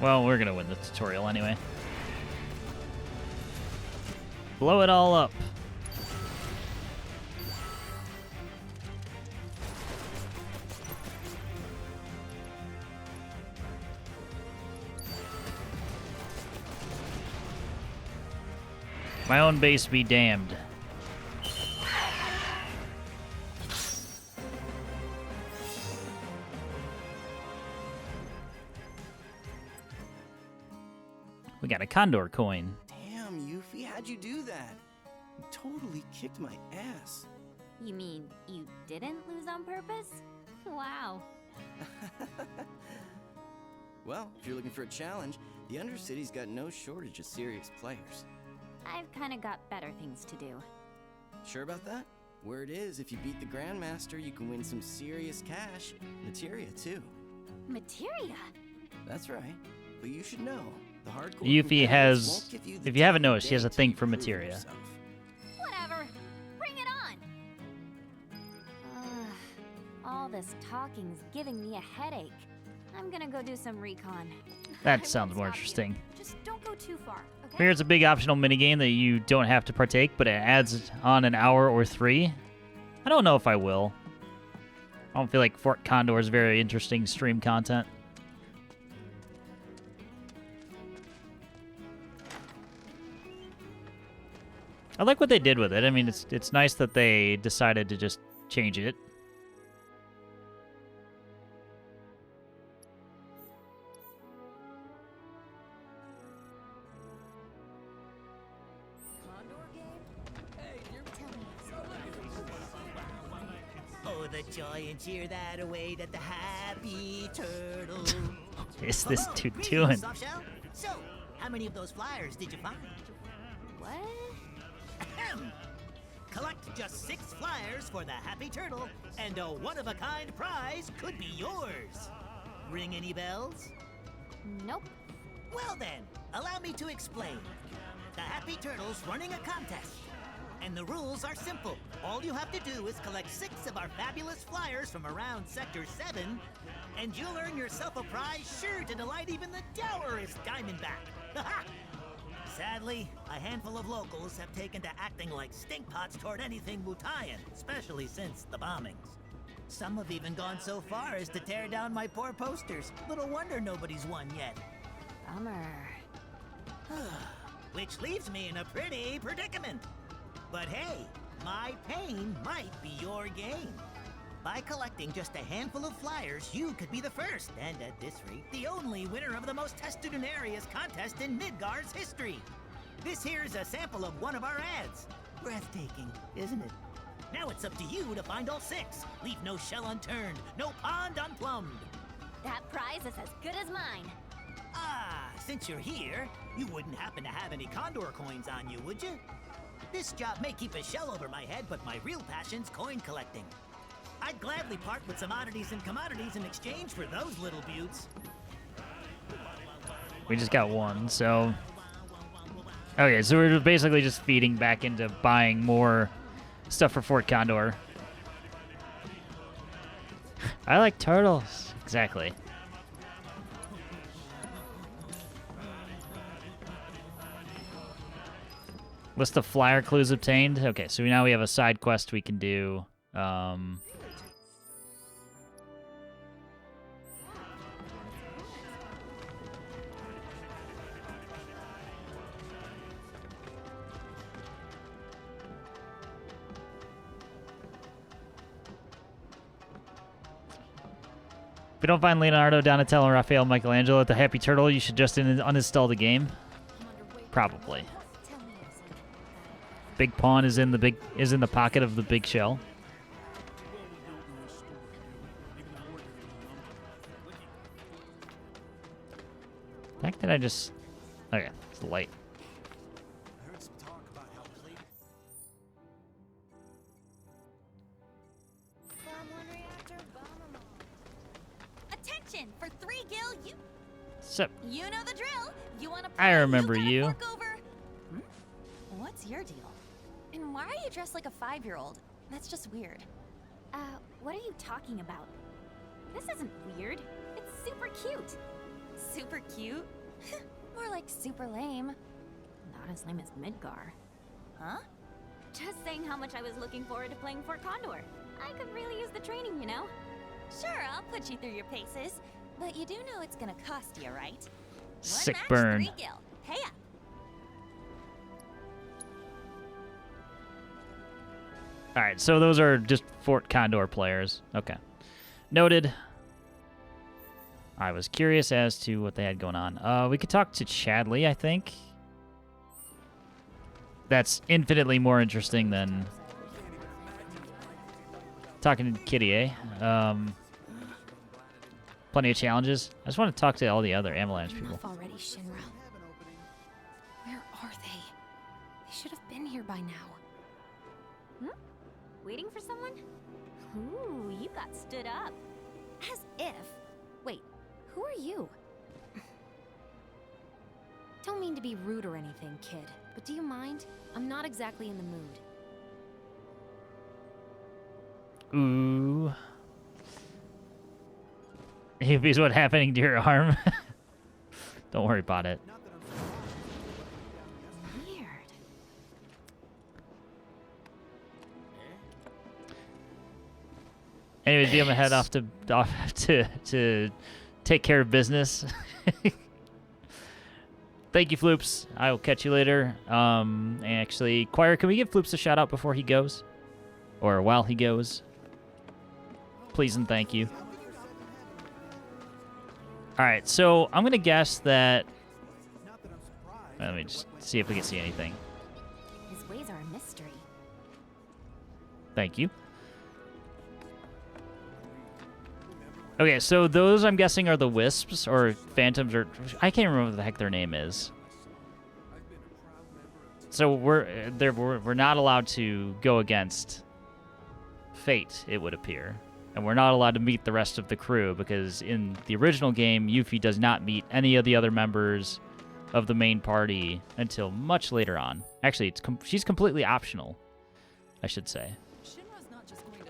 Well, we're gonna win the tutorial anyway. Blow it all up. My own base be damned. We got a Condor coin. Damn, Yuffie, how'd you do that? You totally kicked my ass. You mean you didn't lose on purpose? Wow. Well, if you're looking for a challenge, the Undercity's got no shortage of serious players. I've kind of got better things to do. Sure about that? Word is, if you beat the Grandmaster, you can win some serious cash. Materia, too. Materia? That's right. But you should know, the hardcore Yuffie competitors has, won't give you the if you haven't time of noticed, he has day a to thing for prove materia. yourself. Whatever. Bring it on. All this talking's giving me a headache. I'm gonna go do some recon. That I sounds won't more stop you. interesting. Just don't go too far, okay? Here's a big optional minigame that you don't have to partake, but it adds on an hour or 3. I don't know if I will. I don't feel like Fort Condor is very interesting stream content. I like what they did with it. I mean, it's nice that they decided to just change it. Oh, the joy and cheer that await at the Happy Turtle. Is this Hello, dude greetings, doing? Softshell. So, how many of those flyers did you find? What? Ahem. Collect just 6 flyers for the Happy Turtle, and a one-of-a-kind prize could be yours. Ring any bells? Nope. Well then, allow me to explain. The Happy Turtle's running a contest. And the rules are simple. All you have to do is collect 6 of our fabulous flyers from around Sector 7, and you'll earn yourself a prize sure to delight even the dourest Diamondback. Sadly, a handful of locals have taken to acting like stinkpots toward anything Wutaian, especially since the bombings. Some have even gone so far as to tear down my poor posters. Little wonder nobody's won yet. Bummer. Which leaves me in a pretty predicament. But hey, my pain might be your gain. By collecting just a handful of flyers, you could be the first, and at this rate, the only winner of the most tested in areas contest in Midgar's history. This here's a sample of one of our ads. Breathtaking, isn't it? Now it's up to you to find all 6. Leave no shell unturned, no pond unplumbed. That prize is as good as mine. Ah, since you're here, you wouldn't happen to have any Condor coins on you, would you? This job may keep a shell over my head, but my real passion's coin collecting. I'd gladly part with some oddities and commodities in exchange for those little beauts. We just got one, so... Okay, so we're basically just feeding back into buying more stuff for Fort Condor. I like turtles. Exactly. List of flyer clues obtained. Okay, so now we have a side quest we can do. If you don't find Leonardo, Donatello, Raphael, Michelangelo at the Happy Turtle, you should just uninstall the game. Probably. Big Pawn is in the pocket of the big shell. The heck did I just... Okay, it's the light. I heard some talk about how plate. Attention for 3 Gil. So, You know the drill. You want to? I remember you. Hmm? What's your deal? And why are you dressed like a 5-year-old? That's just weird. What are you talking about? This isn't weird. It's super cute. Super cute? More like super lame. Not as lame as Midgar. Huh? Just saying how much I was looking forward to playing Fort Condor. I could really use the training, you know? Sure, I'll put you through your paces. But you do know it's gonna cost you, right? Sick One match, burn. 3 Gil. Hey up. All right, so those are just Fort Condor players. Okay. Noted. I was curious as to what they had going on. We could talk to Chadley, I think. That's infinitely more interesting than talking to Kitty, eh? Plenty of challenges. I just want to talk to all the other Avalanche people. Enough already, Shinra. Where are they? They should have been here by now. Waiting for someone? Ooh, you got stood up. As if. Wait, who are you? Don't mean to be rude or anything, kid, but do you mind? I'm not exactly in the mood. Ooh. Yuffie's what happening to your arm? Don't worry about it. Weird. Anyways, I'm gonna head off to take care of business. Thank you, Floops. I will catch you later. Actually, Choir, can we give Floops a shout out before he goes, or while he goes? Please and thank you. All right, so I'm gonna guess that. Let me just see if we can see anything. His ways are a mystery. Thank you. Okay, so those I'm guessing are the Wisps or Phantoms, or I can't remember what the heck their name is. So we're not allowed to go against Fate, it would appear, and we're not allowed to meet the rest of the crew because in the original game, Yuffie does not meet any of the other members of the main party until much later on. Actually, she's completely optional, I should say.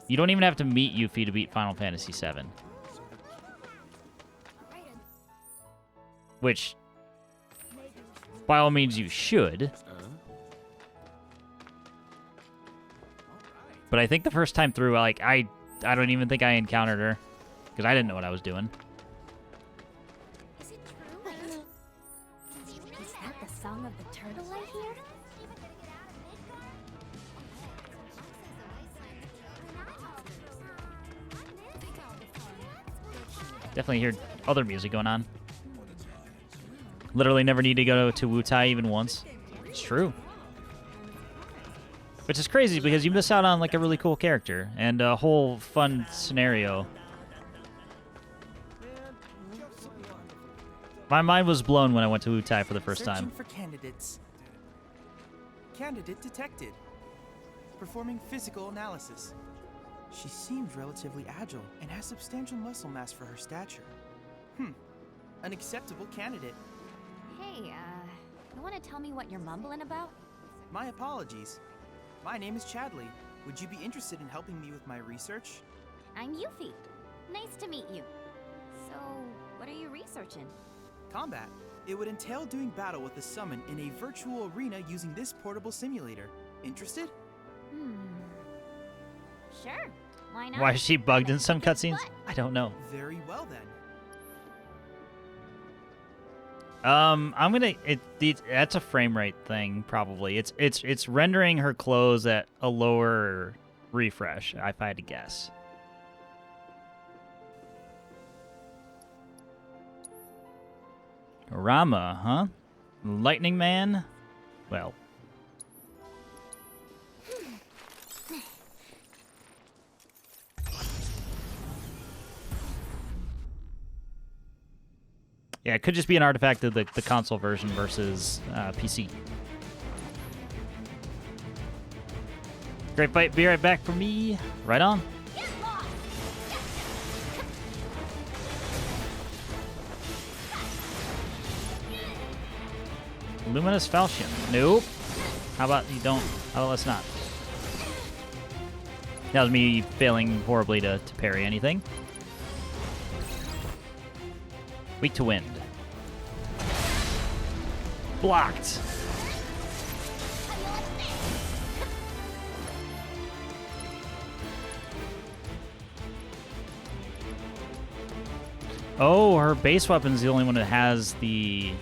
You don't even have to meet Yuffie to beat Final Fantasy VII. Which by all means you should. But I think the first time through, like, I don't even think I encountered her. Because I didn't know what I was doing. Is it true? Is that the song of the turtle I hear? Definitely hear other music going on. Literally never need to go to Wutai even once. It's true. Which is crazy because you miss out on like a really cool character and a whole fun scenario. My mind was blown when I went to Wutai for the first time. Searching for candidates. Candidate detected. Performing physical analysis. She seems relatively agile and has substantial muscle mass for her stature. An acceptable candidate. Hey, you want to tell me what you're mumbling about? My apologies. My name is Chadley. Would you be interested in helping me with my research? I'm Yuffie. Nice to meet you. So, what are you researching? Combat. It would entail doing battle with a summon in a virtual arena using this portable simulator. Interested? Sure. Why not? Why is she bugged in some cutscenes? I don't know. Very well then. I'm gonna. That's a frame rate thing, probably. It's rendering her clothes at a lower refresh, if I had to guess. Ramuh, huh? Lightning Man? Well. Yeah, it could just be an artifact of the console version versus PC. Great fight. Be right back for me. Right on. Luminous Falchion. Nope. How about you don't? How about let's not? That was me failing horribly to parry anything. Weak to wind. Blocked. Oh, her base weapon's the only one that has the...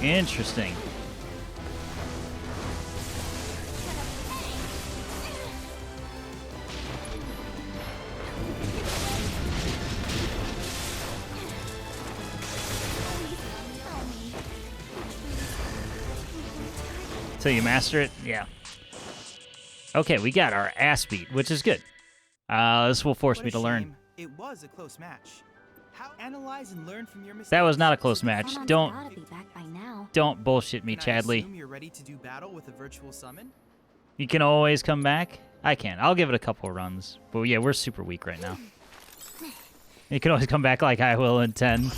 Interesting. So you master it? Yeah. Okay, we got our ass beat, which is good. This will force me to learn. It was a close match. How analyze and learn from your mistakes? That was not a close match. Someone's Don't gotta be back by now. don't bullshit me, Can I Chadley. assume you're ready to do battle with a virtual summon? You can always come back. I can. I'll give it a couple runs. But yeah, we're super weak right now. You can always come back like I will in 10.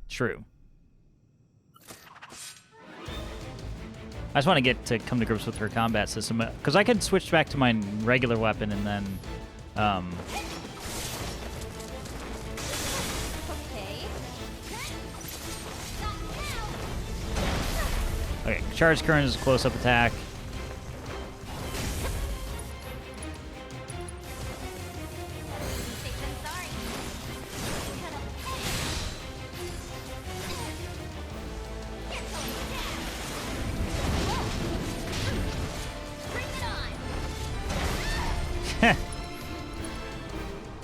True. I just want to get to come to grips with her combat system, because I can switch back to my regular weapon and then, okay, charge current is a close-up attack.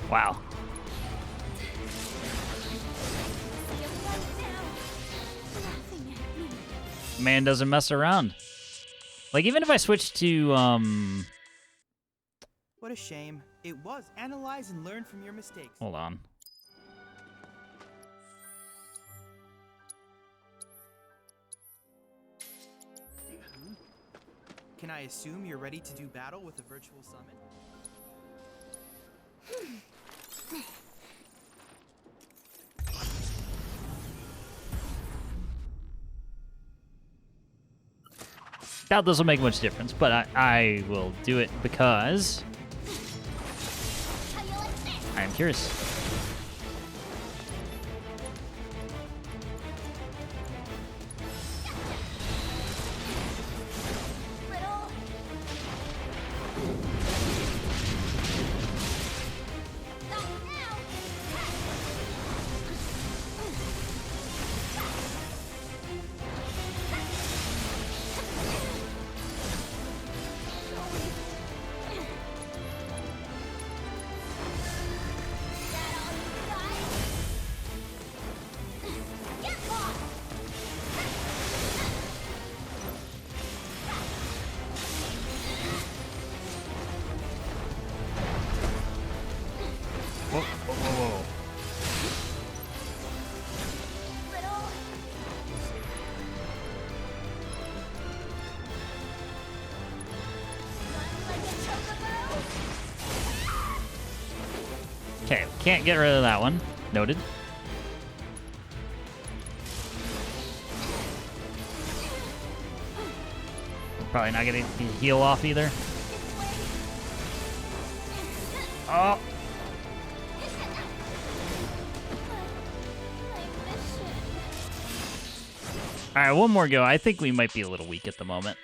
Wow. Man doesn't mess around. Like, even if I switch to, What a shame. It was analyze and learn from your mistakes. hold on. Can I assume you're ready to do battle with a virtual summon? Doubt this will make much difference, but I will do it because... I am curious. Whoa, whoa, whoa, whoa. Okay, can't get rid of that one. Noted. Probably not getting the heal off either. Oh! Alright, one more go. I think we might be a little weak at the moment.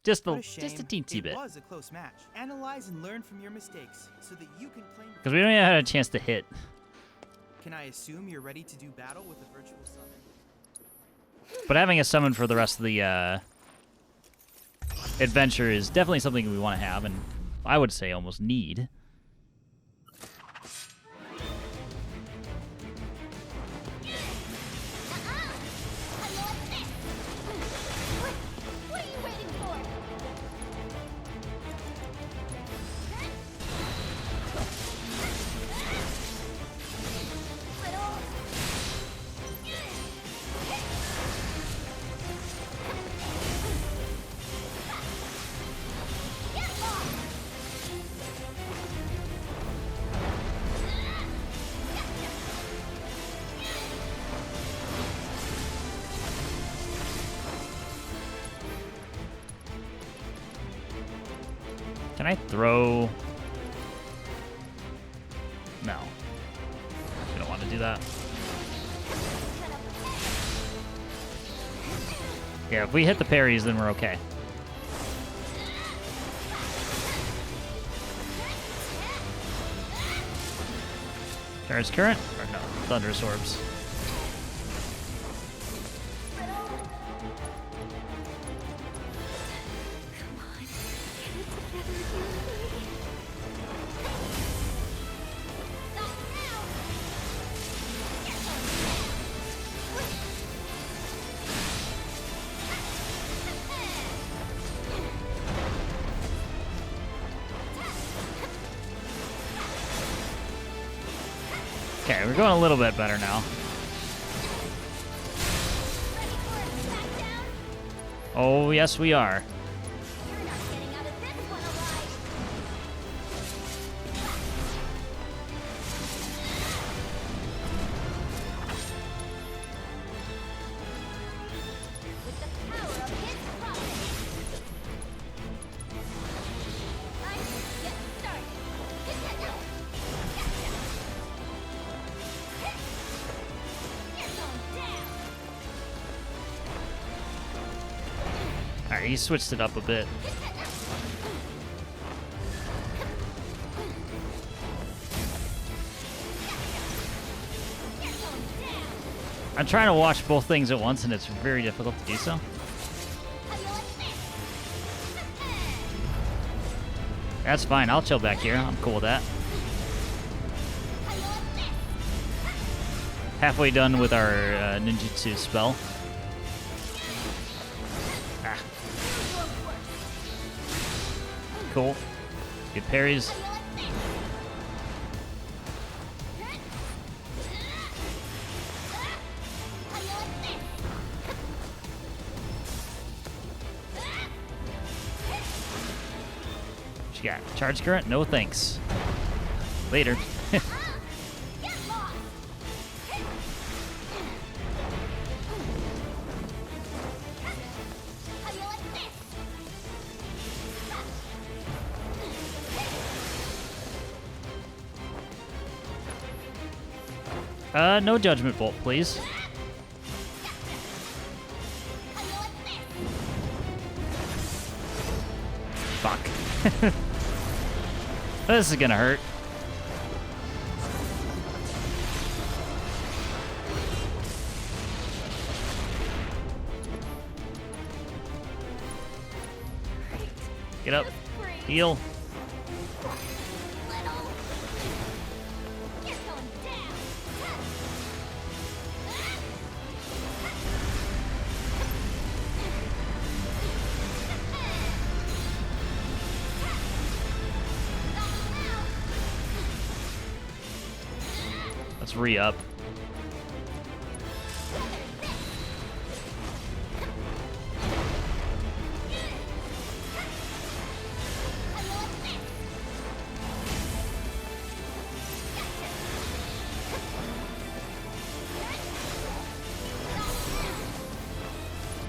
Just a teensy bit. It was a close match. Analyze and learn from your mistakes so that you can claim. Because we don't even have a chance to hit. Can I assume you're ready to do battle with a virtual summon? But having a summon for the rest of the adventure is definitely something we want to have, and I would say almost need. Can I throw? No. We don't want to do that. Yeah, if we hit the parries, then we're okay. Charge current? Or no, Thunderous Orbs. Okay, we're going a little bit better now. Oh, yes, we are. Alright, he switched it up a bit. I'm trying to watch both things at once, and it's very difficult to do so. That's fine, I'll chill back here. I'm cool with that. Halfway done with our ninjutsu spell. Ah. Cool. Good parries. What you got? Charge current? No thanks. Later. No judgment bolt, please. Fuck. This is gonna hurt. Get up. Heal. Let's re-up.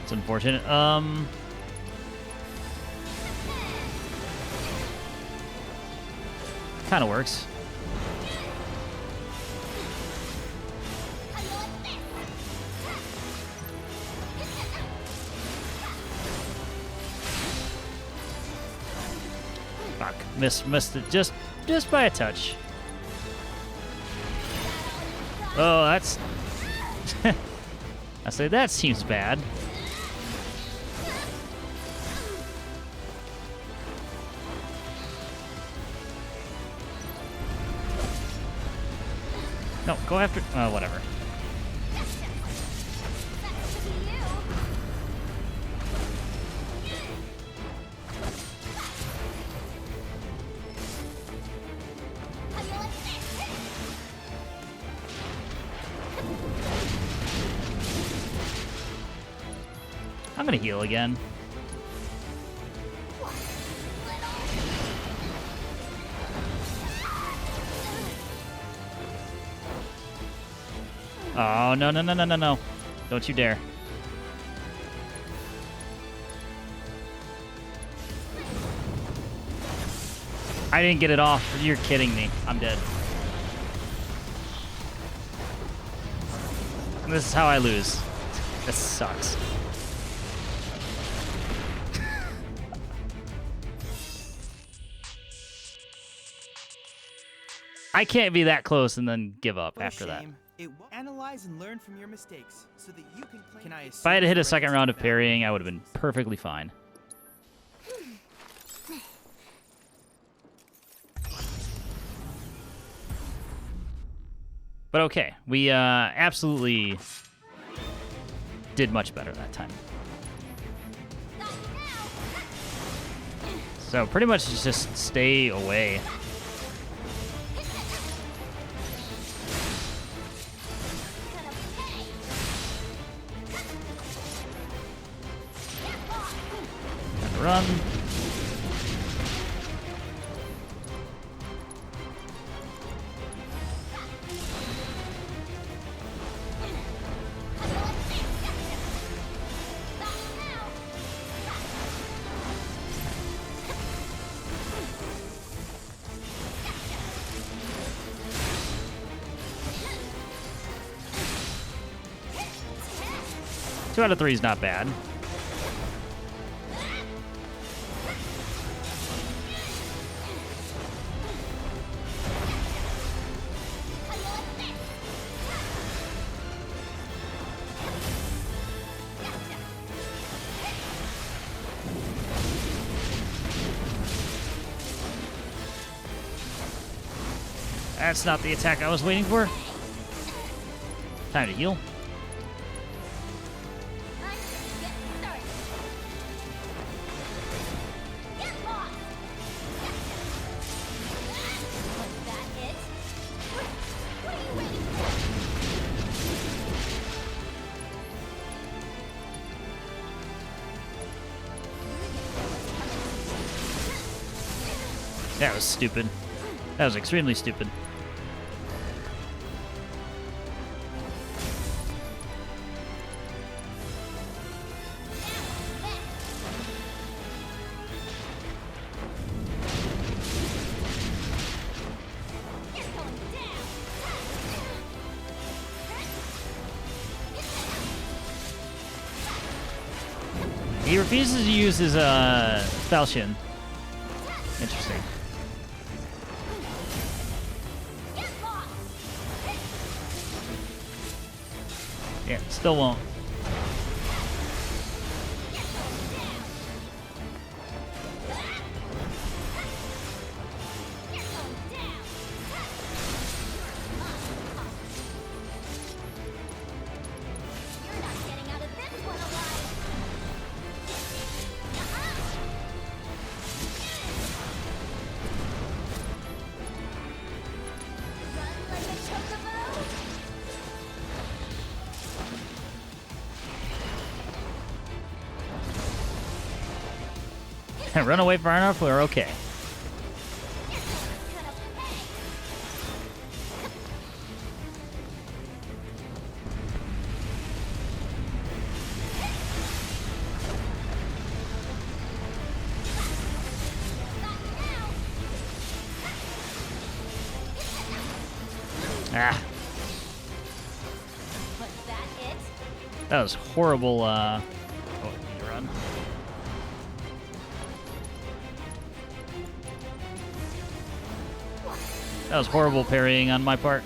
It's unfortunate. Kind of works. Fuck, missed it just by a touch. Oh, that's. I say that seems bad. No, go after. Whatever. I'm gonna heal again. Oh, no, no, no, no, no, no. Don't you dare. I didn't get it off. You're kidding me. I'm dead. And this is how I lose. This sucks. I can't be that close and then give up after that. Analyze and learn from your mistakes so that you can If I had hit a second round of parrying, I would have been perfectly fine. But okay, we absolutely did much better that time. So pretty much just stay away. Run. Two out of 3 is not bad. That's not the attack I was waiting for. Time to heal. That was stupid. That was extremely stupid. he refuses to use his falchion. Interesting. Yeah, still won't. Run away far enough, we're okay. Ah. That was horrible, oh, need to run. That was horrible parrying on my part.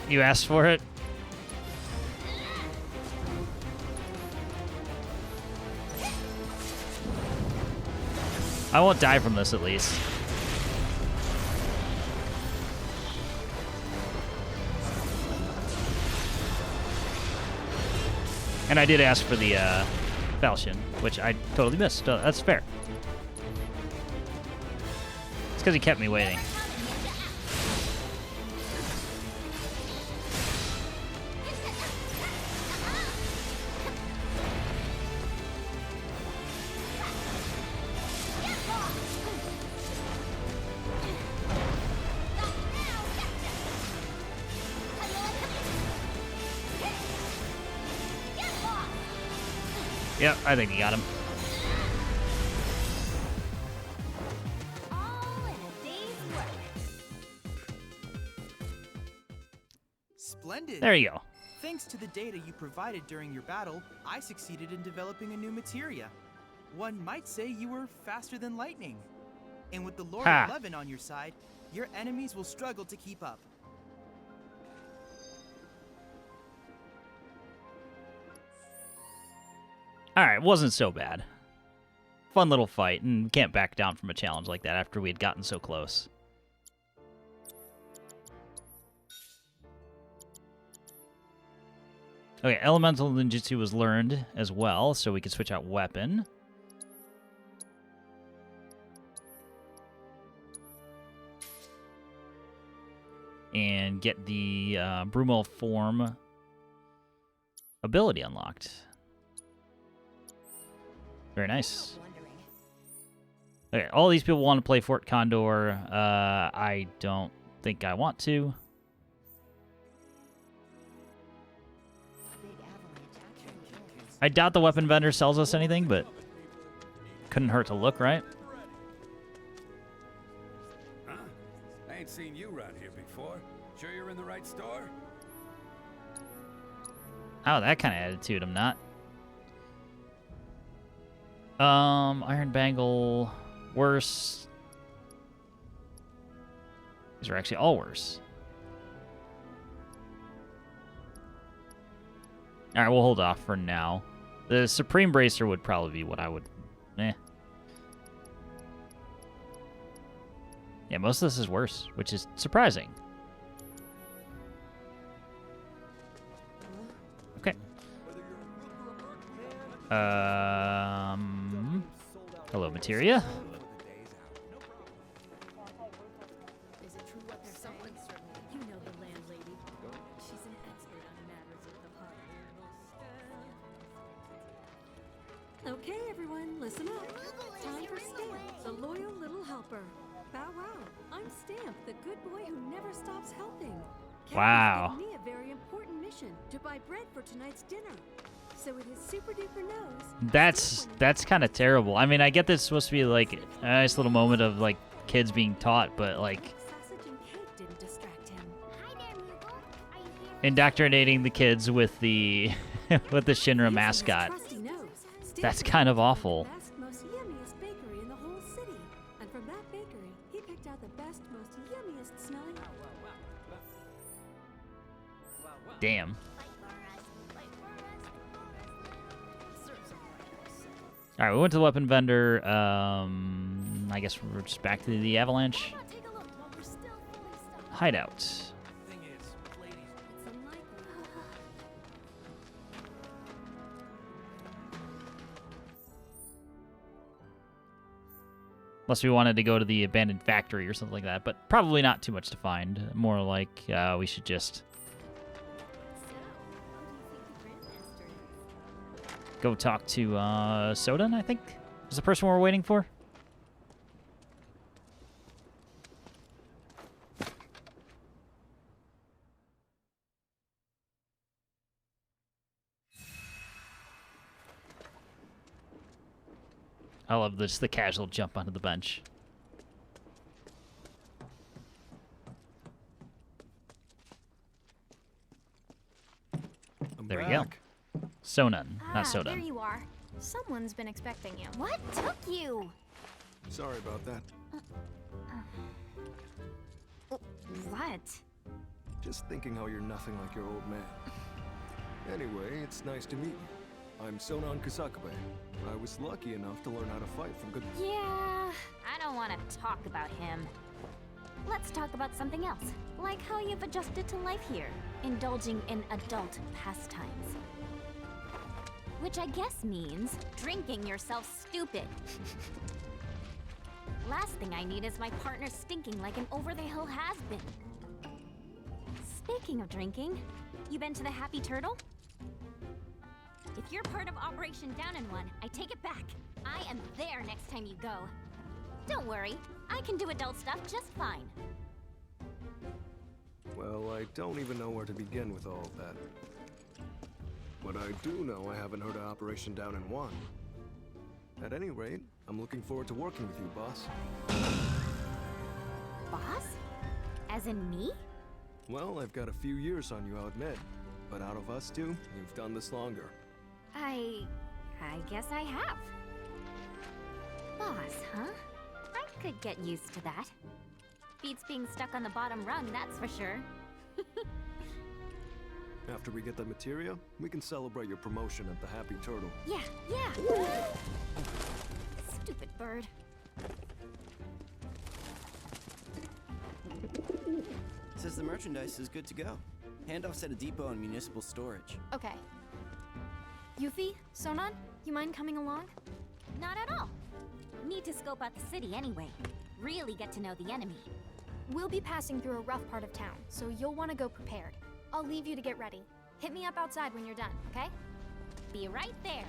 You asked for it? I won't die from this at least. And I did ask for the falchion, which I totally missed. That's fair. It's because he kept me waiting. Yep, I think he got him. Splendid. There you go. Thanks to the data you provided during your battle, I succeeded in developing a new materia. One might say you were faster than lightning. And with the Lord of Levin on your side, your enemies will struggle to keep up. Alright, wasn't so bad. Fun little fight, and we can't back down from a challenge like that after we had gotten so close. Okay, elemental ninjutsu was learned as well, so we can switch out weapon. And get the Brumo form ability unlocked. Very nice. Okay, all these people want to play Fort Condor. I don't think I want to. I doubt the weapon vendor sells us anything, but couldn't hurt to look, right? Huh? I ain't seen you around here before. Sure you're in the right store? Oh, that kind of attitude, I'm not. Iron Bangle, worse. These are actually all worse. Alright, we'll hold off for now. The Supreme Bracer would probably be what I would... Yeah, most of this is worse, which is surprising. Okay. Hello, materia. Is it true what they're saying? You know the landlady. She's an expert on matters of the heart. Okay, everyone, listen up. Time for Stamp, the loyal little helper. Bow wow. I'm Stamp, the good boy who never stops helping. Wow. Captain's given me a very important mission to buy bread for tonight's dinner. So with his super duper nose. That's kind of terrible. I mean, I get this is supposed to be like a nice little moment of like kids being taught, but like Sausage and cake didn't distract him. Hi there, Moogle. Are you here? indoctrinating the kids with the with the Shinra Using his mascot. trusty nose, That's Stanford kind of found the awful. best, most yummiest bakery in the whole city. And from that bakery, he picked out the best, most yummiest smelling. Damn. All right, we went to the weapon vendor. I guess we're just back to the Avalanche hideout. Thing is, ladies, It's unlikely. Unless we wanted to go to the abandoned factory or something like that, but probably not too much to find. More like we should just go talk to Soden, I think, is the person we're waiting for. I love this, the casual jump onto the bench. I'm There we back. go. Sonen, not There Soden. you are. Someone's been expecting you. What took you? Sorry about that. What? Just thinking how you're nothing like your old man. Anyway, it's nice to meet you. I'm Sonan Kusakabe. I was lucky enough to learn how to fight from good... Yeah, I don't want to talk about him. Let's talk about something else, like how you've adjusted to life here, indulging in adult pastimes. Which I guess means drinking yourself stupid. Last thing I need is my partner stinking like an over-the-hill has-been. Speaking of drinking, you been to the Happy Turtle? If you're part of Operation Down in One, I take it back. I am there next time you go. Don't worry, I can do adult stuff just fine. Well, I don't even know where to begin with all of that. But I do know I haven't heard of Operation Down in One. At any rate, I'm looking forward to working with you, boss. Boss? As in me? Well, I've got a few years on you, I'll admit. But out of us two, you've done this longer. I guess I have. Boss, huh? I could get used to that. Beats being stuck on the bottom rung, that's for sure. After we get the materia, we can celebrate your promotion at the Happy Turtle. Yeah. Stupid bird. Says the merchandise is good to go. Handoffs at a depot and municipal storage. Okay. Yuffie, Sonan, you mind coming along? Not at all. Need to scope out the city anyway. Really get to know the enemy. We'll be passing through a rough part of town, so you'll want to go prepared. I'll leave you to get ready. Hit me up outside when you're done, okay? Be right there.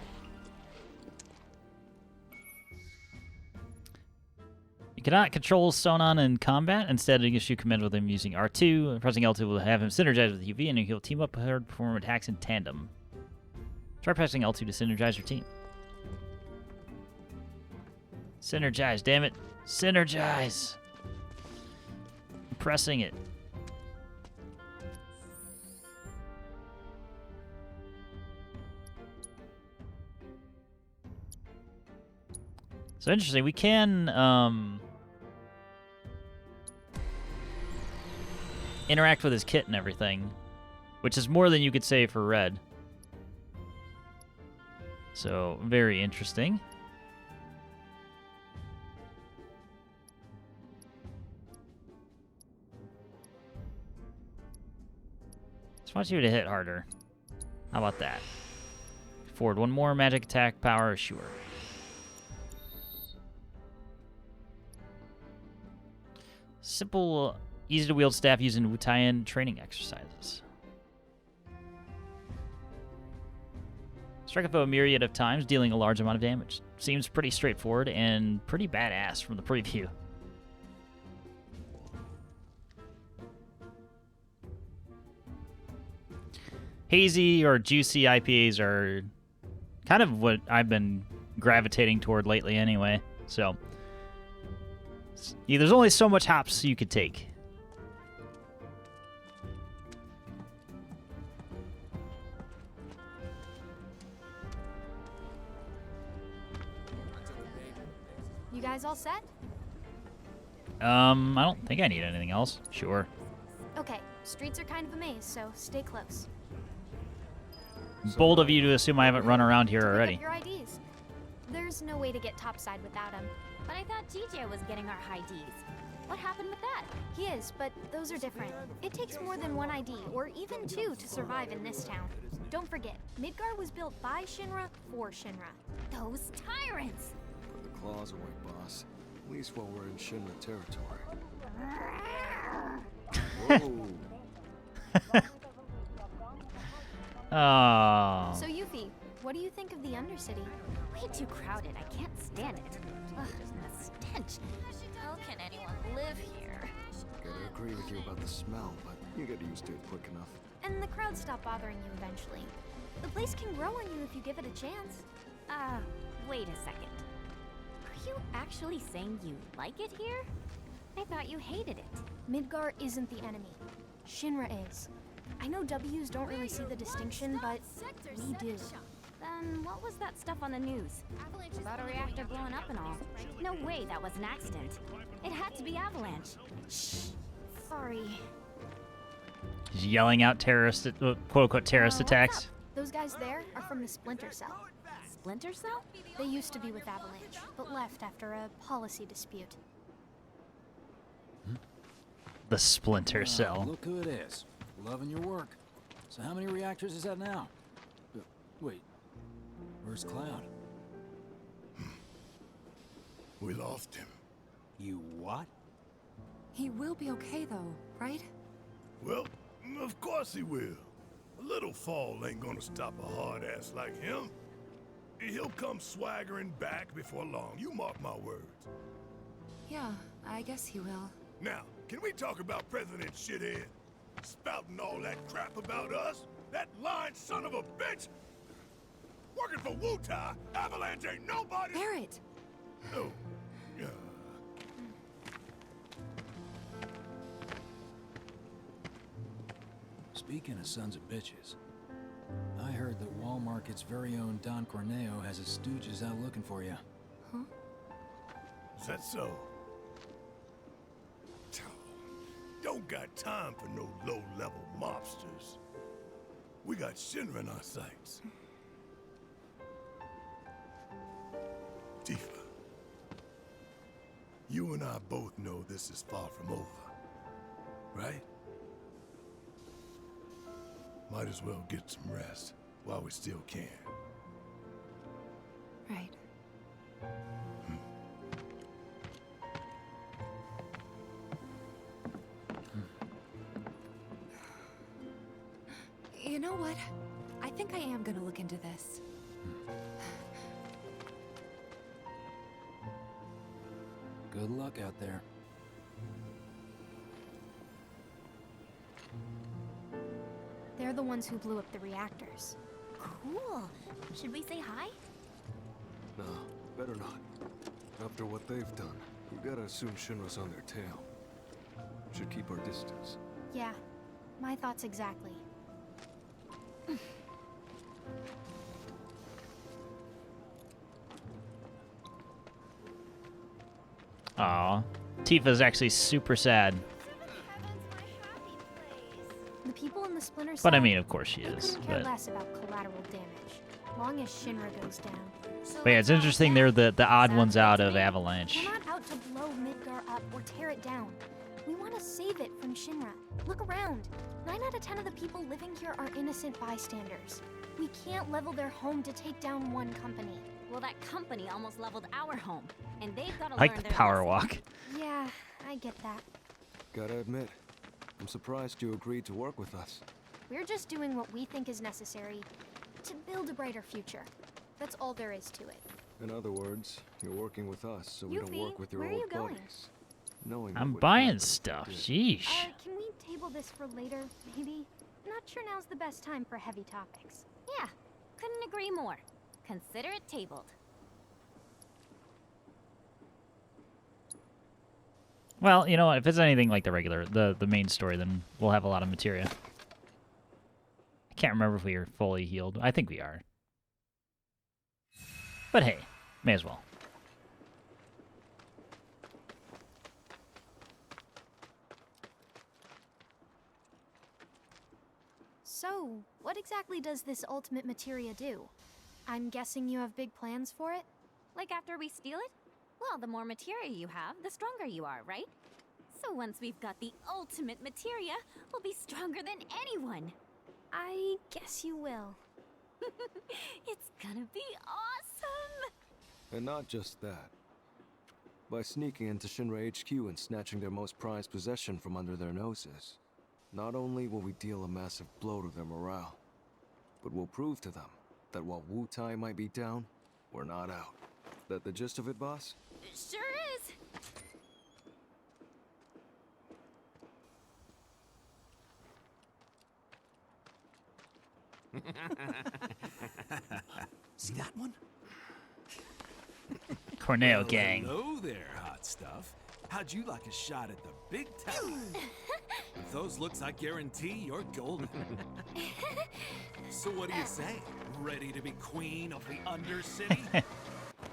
You cannot control Sonan in combat. Instead, you shoot command with him using R2. Pressing L2 will have him synergize with UV, and he'll team up with her to perform attacks in tandem. Try pressing L2 to synergize your team. Synergize, damn it. Synergize. I'm pressing it. So interesting, we can interact with his kit and everything, which is more than you could say for Red. So, very interesting. Just want you to hit harder. How about that? Forward one more magic attack power, sure. Simple, easy to wield staff using Wutai training exercises. Strike a foe a myriad of times, dealing a large amount of damage. Seems pretty straightforward and pretty badass from the preview. Hazy or juicy IPAs are kind of what I've been gravitating toward lately anyway, so Yeah, there's only so much hops you could take. You guys all set? I don't think I need anything else. Sure. Okay, streets are kind of a maze, so stay close. Bold of you to assume I haven't run around here Pick already. up your IDs. There's no way to get topside without him. But I thought Zhijie was getting our high Ds. What happened with that? He is, but those are different. It takes more than one ID, or even two, to survive in this town. Don't forget, Midgar was built by Shinra for Shinra. Those tyrants! Put the claws away, boss. At least while we're in Shinra territory. Whoa. Oh. So Yuffie, what do you think of the Undercity? Way too crowded. I can't stand it. Ugh, the stench. How can anyone live here? Gotta agree with you about the smell, but you get used to it quick enough. And the crowd stop bothering you eventually. The place can grow on you if you give it a chance. Wait a second. Are you actually saying you like it here? I thought you hated it. Midgar isn't the enemy. Shinra is. I know W's don't really see the distinction, but we do. Then what was that stuff on the news? About a reactor blowing up and all. No way that was an accident. It had to be Avalanche. Shh. Sorry. He's yelling out terrorist, quote-unquote terrorist attacks. Those guys there are from the Splinter Cell. Splinter Cell? They used to be with Avalanche, but left after a policy dispute. The Splinter Cell. Look who it is. Loving your work. So how many reactors is that now? Wait, where's Cloud? We lost him. You what? He will be okay though, right? Well, of course he will. A little fall ain't gonna stop a hard ass like him. He'll come swaggering back before long, you mark my words. Yeah, I guess he will. Now, can we talk about President Shithead? Spouting all that crap about us? That lying son of a bitch? Working for Wutai, Avalanche ain't nobody. Barrett! Oh, yeah. Speaking of sons of bitches, I heard that Wall Market's very own Don Corneo has his stooges out looking for you. Huh? Is that so? Don't got time for no low-level mobsters. We got Shinra in our sights. Tifa, you and I both know this is far from over, right? Might as well get some rest while we still can. Right. You know what? I think I am gonna look into this. Good luck out there. They're the ones who blew up the reactors. Cool. Should we say hi? No, better not. After what they've done, you gotta assume Shinra's on their tail. Should keep our distance. Yeah, my thoughts exactly. Aw. Tifa's actually super sad. The people in the Splinter Cell. But I mean, of course she they is. couldn't care But less about collateral damage, long as Shinra goes down. yeah, it's interesting they're the odd ones out of Avalanche. We're not out to blow Midgar up or tear it down. We want to save it from Shinra. Look around. 9 out of 10 of the people living here are innocent bystanders. We can't level their home to take down one company. Well, that company almost leveled our home, and they've got to I like learn the their power lesson. walk. Yeah, I get that. Gotta admit, I'm surprised you agreed to work with us. We're just doing what we think is necessary to build a brighter future. That's all there is to it. In other words, you're working with us so we don't Yuffie, work with your where are old you going? buddies. Knowing I'm what buying happened, stuff. did. Sheesh. Can we table this for later, maybe? Not sure now's the best time for heavy topics. Yeah, couldn't agree more. Consider it tabled. Well, you know what? If it's anything like the regular, the main story, then we'll have a lot of materia. I can't remember if we are fully healed. I think we are. But hey, may as well. So, what exactly does this ultimate materia do? I'm guessing you have big plans for it? Like after we steal it? Well, the more materia you have, the stronger you are, right? So once we've got the ultimate materia, we'll be stronger than anyone. I guess you will. It's gonna be awesome! And not just that. By sneaking into Shinra HQ and snatching their most prized possession from under their noses, not only will we deal a massive blow to their morale, but we'll prove to them that while Wutai might be down, we're not out. That the gist of it, boss? It sure is! See that one? Corneo gang. Hello there, hot stuff. How'd you like a shot at the big tower? With those looks, I guarantee you're golden. So what do you say? Ready to be queen of the Undercity?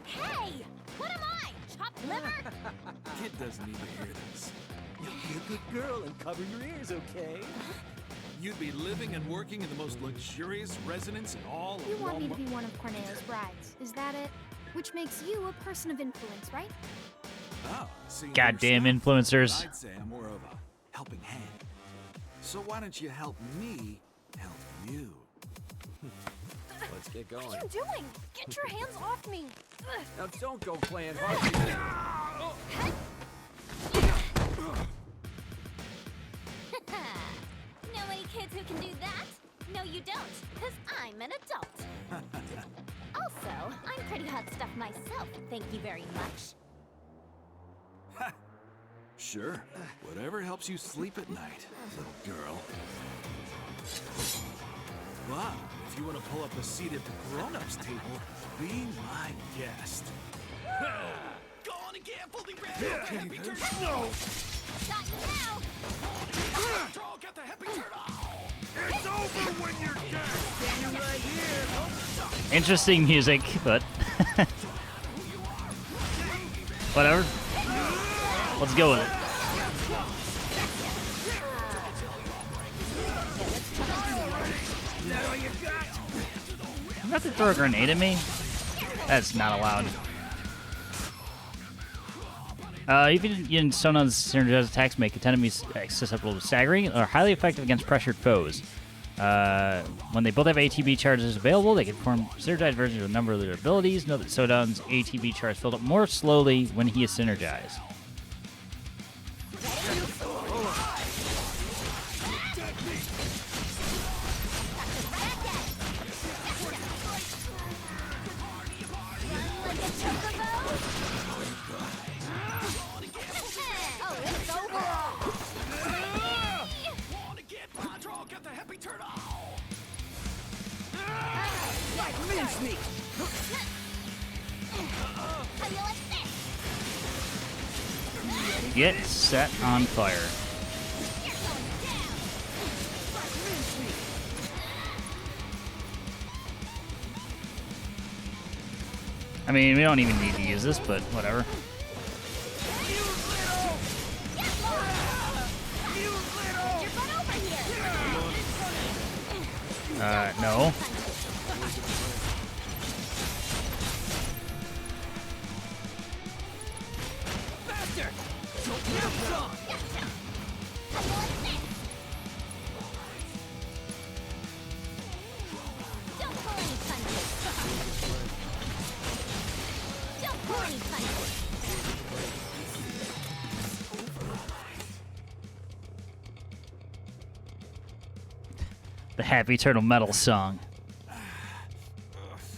Hey! What am I? Chopped liver? Kid doesn't need to hear this. You'll be a good girl and cover your ears, okay? You'd be living and working in the most luxurious residence in all of You want me to Walmart. be one of Corneo's brides, is that it? Which makes you a person of influence, right? Oh, see, Goddamn yourself, influencers. I'd say I'm more of a helping hand. So why don't you help me help you? Let's get going. What are you doing? Get your hands off me! Ugh. Now don't go playing hard. Know any kids who can do that? No, you don't, because I'm an adult. Also, I'm pretty hot stuff myself, thank you very much. Sure. Whatever helps you sleep at night, little girl. Wow, if you want to pull up a seat at the grown-ups table, be my guest. Go on and gamble, the red happy turtle. No! Got you now! Draw, get the happy turtle. It's over when you're dead! Standing right here. Interesting music, but whatever. Let's go with it. You about to throw a grenade at me? That's not allowed. Even in Sonon's synergized attacks make enemies susceptible to staggering or highly effective against pressured foes. When they both have ATB charges available, they can form synergized versions of a number of their abilities. Note that Sodon's ATB charge filled up more slowly when he is synergized. Get set on fire. I mean, we don't even need to use this, but whatever. No. The Happy Turtle Metal song.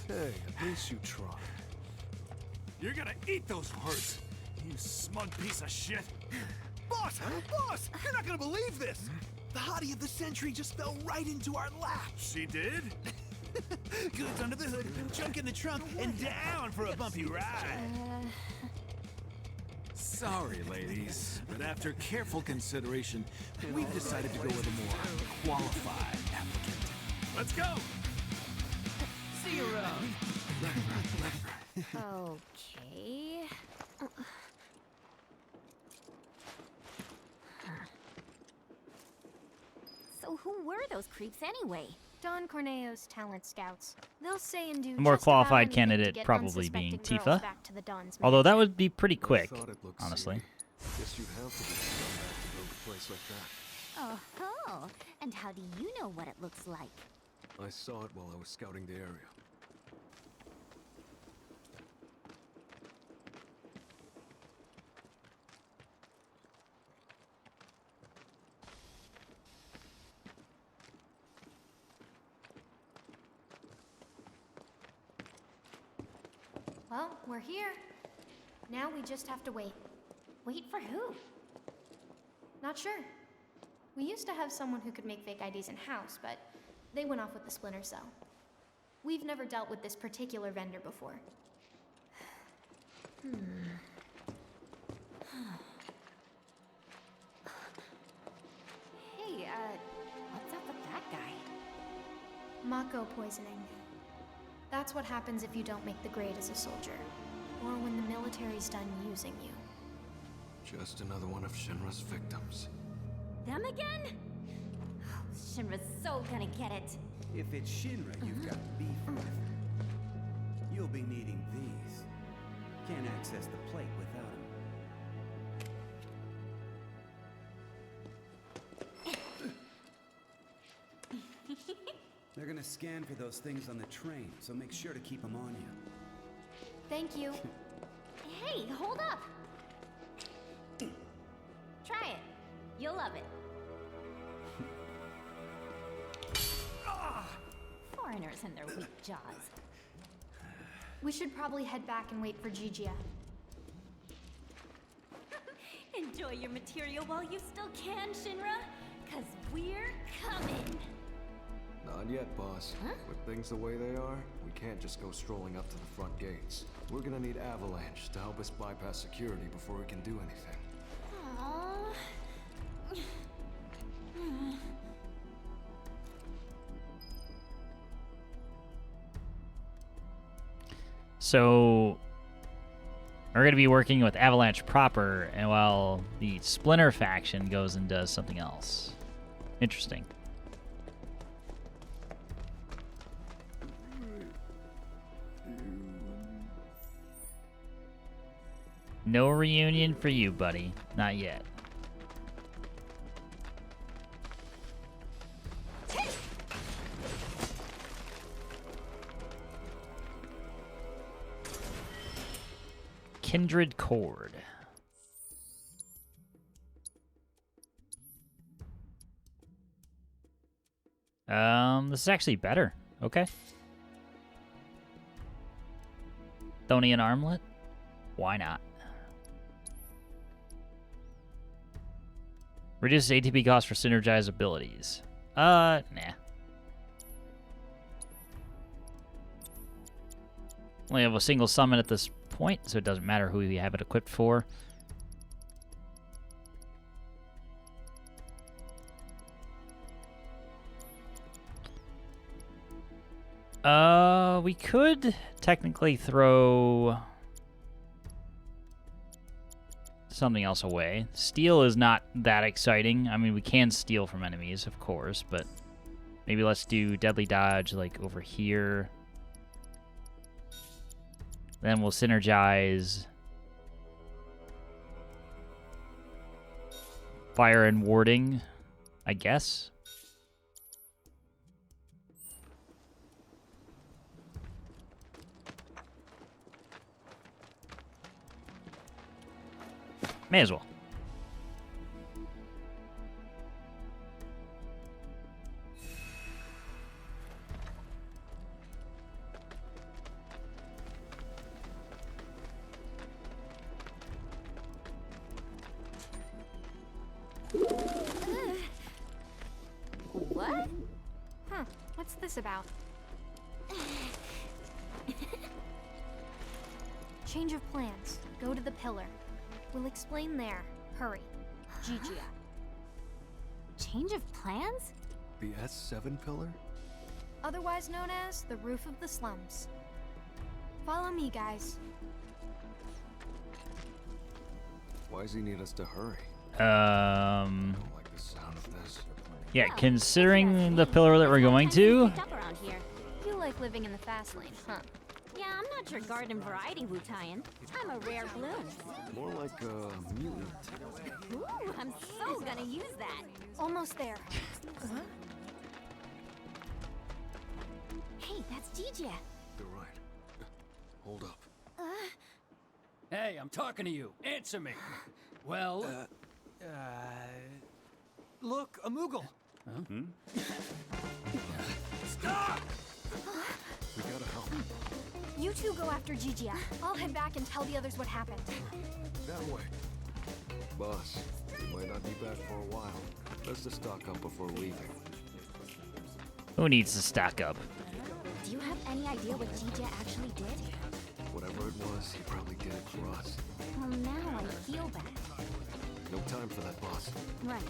Hey, at least you tried. You're gonna eat those words, you smug piece of shit. Boss! Boss! You're not gonna believe this! The hottie of the century just fell right into our lap. She did? Goods under the hood, junk in the trunk, and down for a bumpy ride. Sorry, ladies, but after careful consideration, we've decided to go with a more qualified applicant. Let's go! See you around. Okay. So who were those creeps anyway? Don Corneo's talent scouts. They'll say and do The more just about qualified anything to candidate get probably being unsuspecting Tifa. girls back to the Don's Although that mansion. would be pretty quick, thought it looked honestly. Guess you'd have to be a scumbag to build a place like that. Oh, and how do you know what it looks like? I saw it while I was scouting the area. Well, we're here. Now we just have to wait. Wait for who? Not sure. We used to have someone who could make fake IDs in-house, but they went off with the Splinter Cell. We've never dealt with this particular vendor before. Hey, what's up with that guy? Mako poisoning. That's what happens if you don't make the grade as a soldier, or when the military's done using you. Just another one of Shinra's victims. Them again? Oh, Shinra's so gonna get it. If it's Shinra you've got beef with, you'll be needing these. Can't access the plate without them. They're gonna scan for those things on the train, so make sure to keep them on you. Thank you. Hey, hold up! Try it. You'll love it. Foreigners and their weak jaws. We should probably head back and wait for Zhijie. Enjoy your material while you still can, Shinra, 'cause we're coming. Not yet, boss. Huh? With things the way they are, we can't just go strolling up to the front gates. We're gonna need Avalanche to help us bypass security before we can do anything. Aww. So we're going to be working with Avalanche proper, and while the Splinter faction goes and does something else. Interesting. No reunion for you, buddy. Not yet. Kindred Cord. This is actually better. Okay. Thonian Armlet? Why not? Reduces ATP cost for synergized abilities. Nah. Only have a single summon at this point, so it doesn't matter who we have it equipped for. We could technically throw something else away. Steal is not that exciting. I mean, we can steal from enemies, of course, but maybe let's do Deadly Dodge, like, over here. Then we'll synergize Fire and Warding, I guess. May as well. What? Huh, what's this about? Change of plans. Go to the pillar. We'll explain there. Hurry. Zhijie. Change of plans? The S7 pillar? Otherwise known as the roof of the slums. Follow me, guys. Why does he need us to hurry? Yeah, Well, considering the pillar that we're going to. Up around here. You like living in the fast lane, huh? Yeah, I'm not your garden variety Wutaian. I'm a rare bloom. More like a mutant. Ooh, I'm so gonna use that. Almost there. Hey, that's Zhijie. You're right. Hold up. Hey, I'm talking to you. Answer me. Well, Look, a Moogle. stop! We gotta help. You two go after Zhijie. I'll head back and tell the others what happened. That way. Boss, we might not be back for a while. Let's just stock up before leaving. Who needs to stock up? Do you have any idea what Zhijie actually did? Whatever it was, he probably did it for us. Well, now I feel bad. No time for that, boss. Right.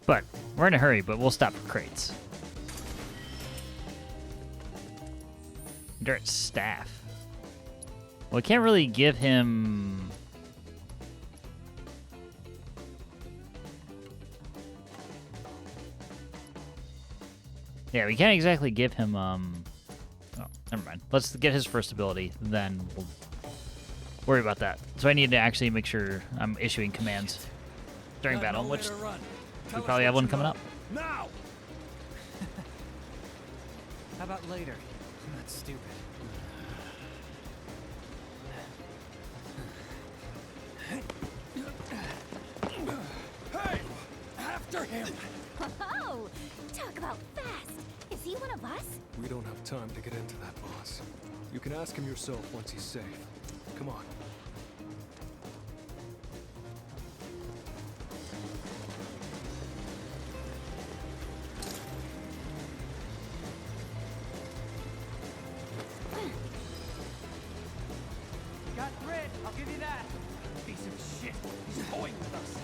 But we're in a hurry, but we'll stop for crates. Dirt staff. Well, we can't really give him. Yeah, we can't exactly give him. Oh, never mind. Let's get his first ability, then we'll worry about that. So I need to actually make sure I'm issuing commands during battle, which we probably have one coming up. Now! How about later? That's stupid. Hey! After him! Oh, talk about fast. Is he one of us? We don't have time to get into that, boss. You can ask him yourself once he's safe. Come on. Got grit, I'll give you that. Piece of shit. He's toying with us.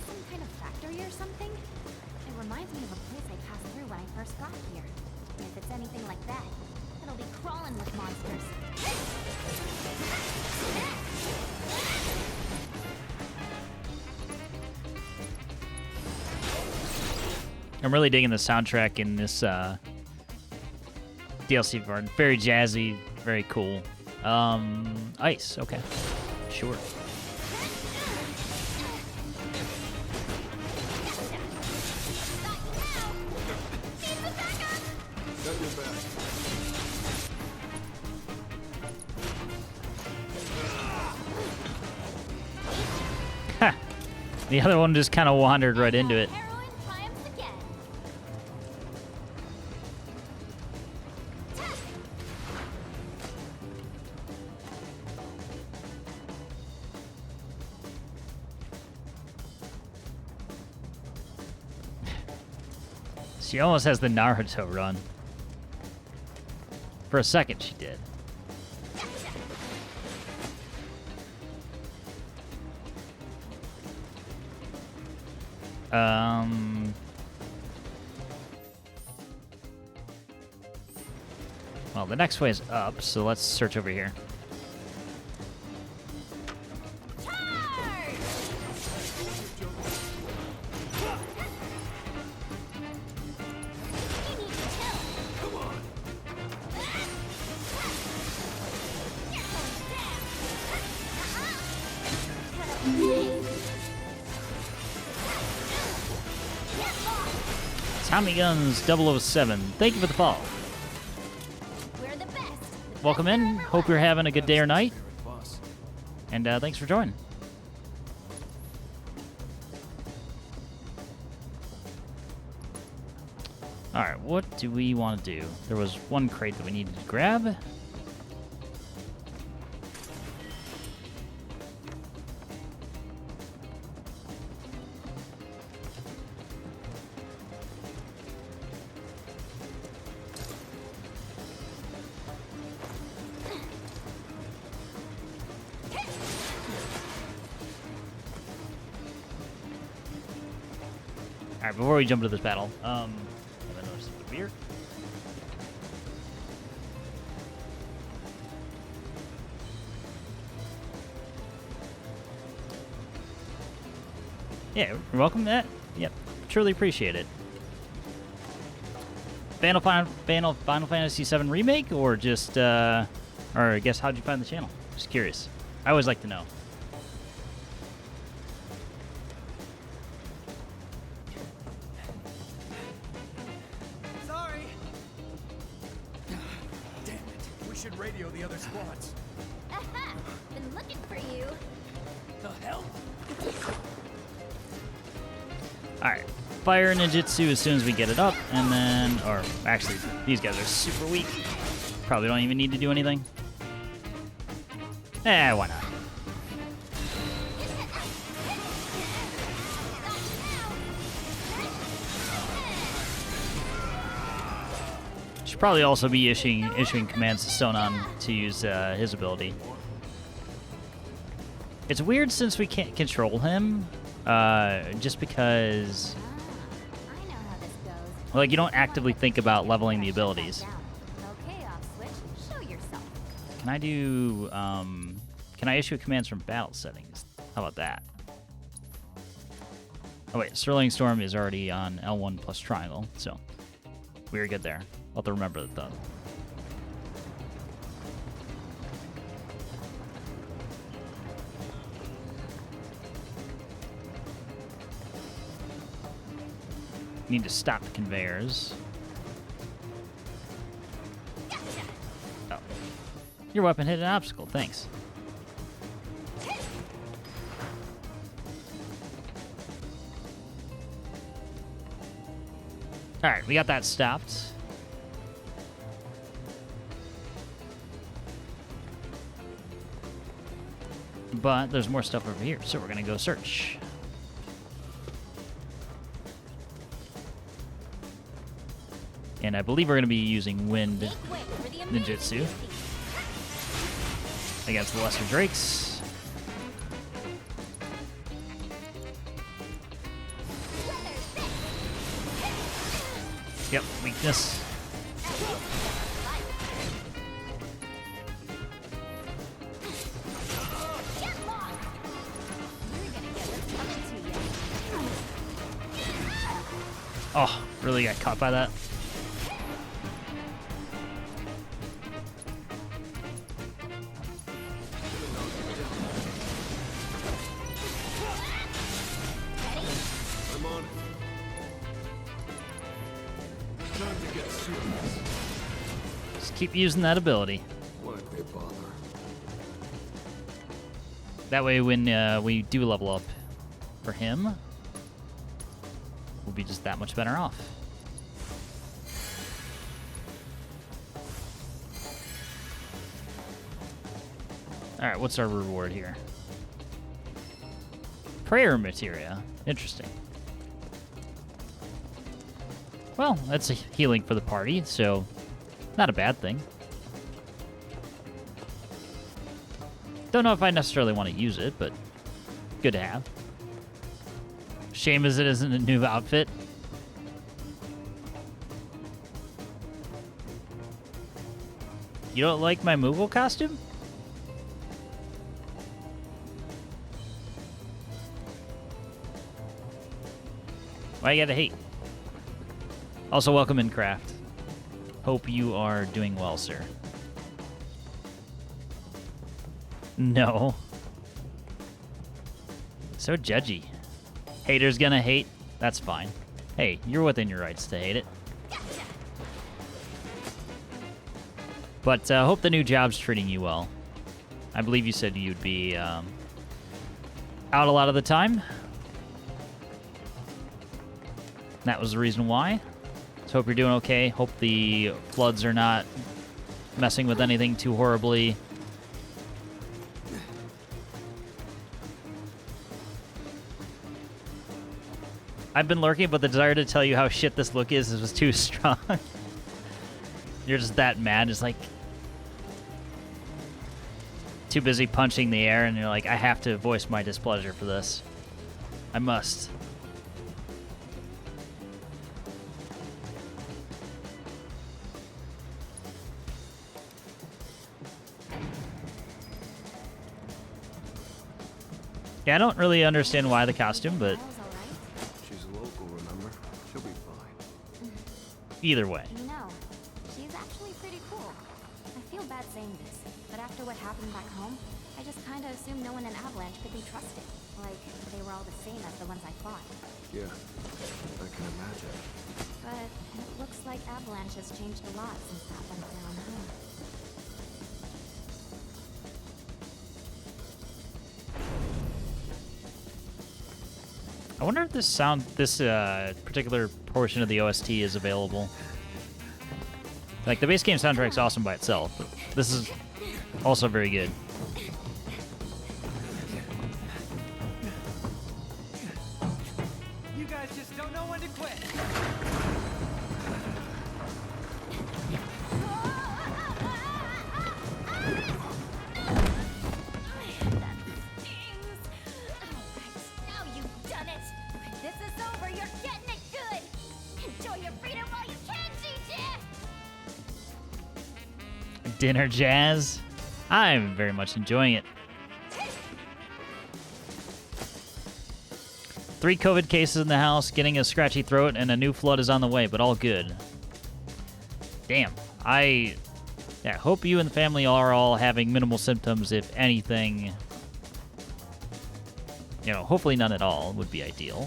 Some kind of factory or something? It reminds me of a place I passed through when I first got here. If it's anything like that, it'll be crawling with monsters. I'm really digging the soundtrack in this DLC part. Very jazzy, very cool. Ice, okay. Sure. Got your back. Ha! The other one just kind of wandered right into it. Heroine triumphs again. She almost has the Naruto run. For a second, she did. Well, the next way is up, so let's search over here. Tommy Guns 007, thank you for the follow. We're the best. Welcome in. Hope you're having a good day or night. And thanks for joining. Alright, what do we want to do? There was one crate that we needed to grab. right, before we jump into this battle, have another sip of beer. Yeah, you're welcome. That. Yep, truly appreciate it. Final Fantasy VII Remake, or just, or I guess, how'd you find the channel? Just curious. I always like to know. Sorry. Damn it. We should radio the other squads. Aha! Been looking for you. The hell? Alright. Fire ninjutsu as soon as we get it up, and then, or actually, these guys are super weak. Probably don't even need to do anything. Why not? Should probably also be issuing commands to Sonon to use his ability. It's weird since we can't control him, just because, like, you don't actively think about leveling the abilities. Can I do, can I issue commands from battle settings? How about that? Oh wait, Sterling Storm is already on L1 plus triangle, so we're good there. I'll have to remember that though. Need to stop the conveyors. Oh. Your weapon hit an obstacle, thanks. Alright, we got that stopped. But there's more stuff over here, so we're gonna go search. And I believe we're gonna be using wind ninjutsu against the lesser drakes. Yep, weakness. Oh, really got caught by that. I'm on it. Time to get serious. Just keep using that ability. Why'd they bother? That way when we do level up for him, we'll be just that much better off. Alright, what's our reward here? Prayer materia. Interesting. Well, that's a healing for the party, so not a bad thing. Don't know if I necessarily want to use it, but good to have. Shame as it isn't a new outfit. You don't like my Moogle costume? Why you gotta hate? Also, welcome in, Craft. Hope you are doing well, sir. No. So judgy. Haters gonna hate? That's fine. Hey, you're within your rights to hate it. But hope the new job's treating you well. I believe you said you'd be out a lot of the time. That was the reason why. So hope you're doing okay. Hope the floods are not messing with anything too horribly. I've been lurking, but the desire to tell you how shit this look is was too strong. You're just that mad. It's like too busy punching the air, and you're like, I have to voice my displeasure for this. I must. Yeah, I don't really understand why the costume, but She's a local, remember? She'll be fine. either way. You know, she's actually pretty cool. I feel bad saying this, but after what happened back home, I just kinda assumed no one in Avalanche could be trusted. Like, they were all the same as the ones I fought. Yeah, I can imagine. But it looks like Avalanche has changed a lot since that went down, huh? I wonder if this particular portion of the OST is available. Like, the base game soundtrack's awesome by itself, but this is also very good. You guys just don't know when to quit. Now you've done it! When this is over, you're getting it good! Enjoy your freedom while you can, Zhijie! Dinner jazz. I'm very much enjoying it. 3 COVID cases in the house, getting a scratchy throat, and a new flood is on the way, but all good. Damn. I hope you and the family are all having minimal symptoms, if anything. You know, hopefully none at all would be ideal.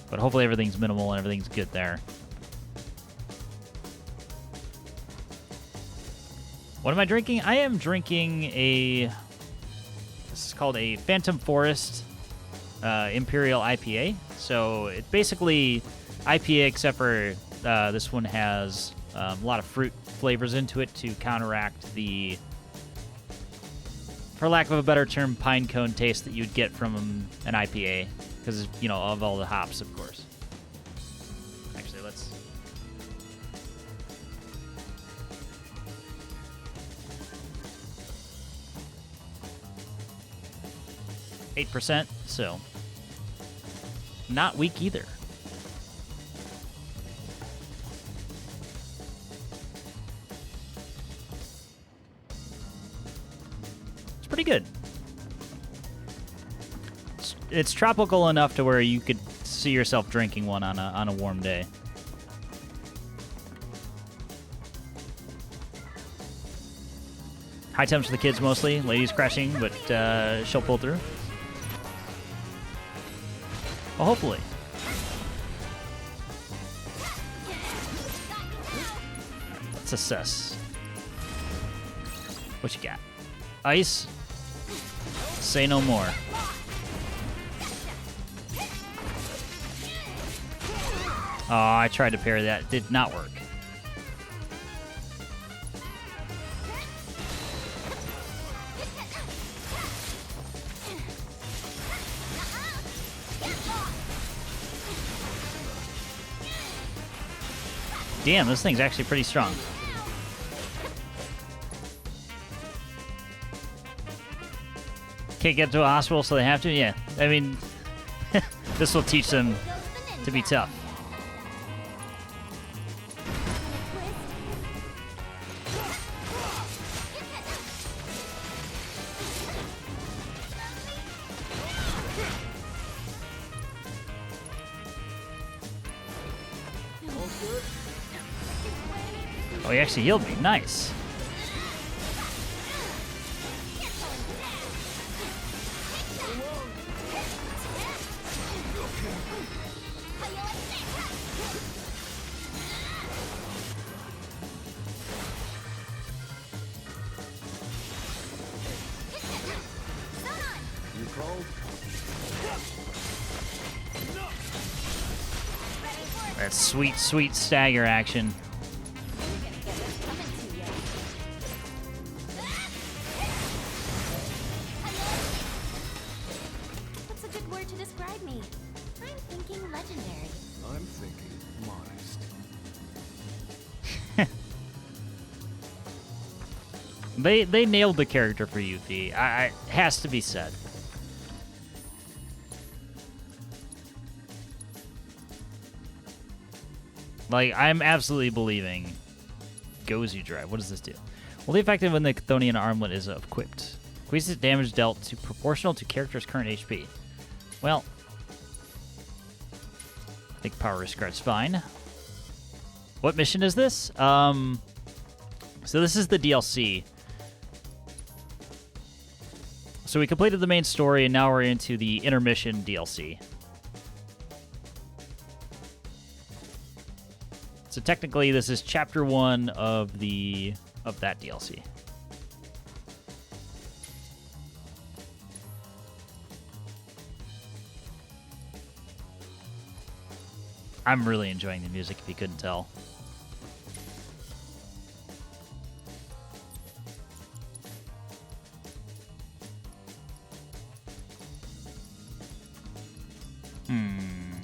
But hopefully everything's minimal and everything's good there. What am I drinking? I am drinking this is called a Phantom Forest Imperial IPA. So it's basically IPA, except for this one has a lot of fruit flavors into it to counteract the, for lack of a better term, pine cone taste that you'd get from an IPA. Because, you know, of all the hops, of course. Actually, let's... %, so not weak either. It's pretty good. It's tropical enough to where you could see yourself drinking one on a warm day. High temps for the kids mostly. Ladies crashing, but she'll pull through. Well, hopefully. Let's assess. What you got? Ice? Say no more. Oh, I tried to parry that. It did not work. Damn, this thing's actually pretty strong. Can't get to a hospital, so they have to? Yeah. I mean, this will teach them to be tough. Oh, he actually healed me. Nice. That sweet, sweet stagger action. What's a good word to describe me? I'm thinking legendary. I'm thinking modest. They nailed the character for Yuffie. It has to be said. Like, I'm absolutely believing Gozu Drive. What does this do? Well, the effective when the Chthonian armlet is equipped. Increases damage dealt to proportional to character's current HP. Well, I think power discard's fine. What mission is this? So this is the DLC. So we completed the main story, and now we're into the intermission DLC. So technically, this is chapter 1 of that DLC. I'm really enjoying the music, if you couldn't tell.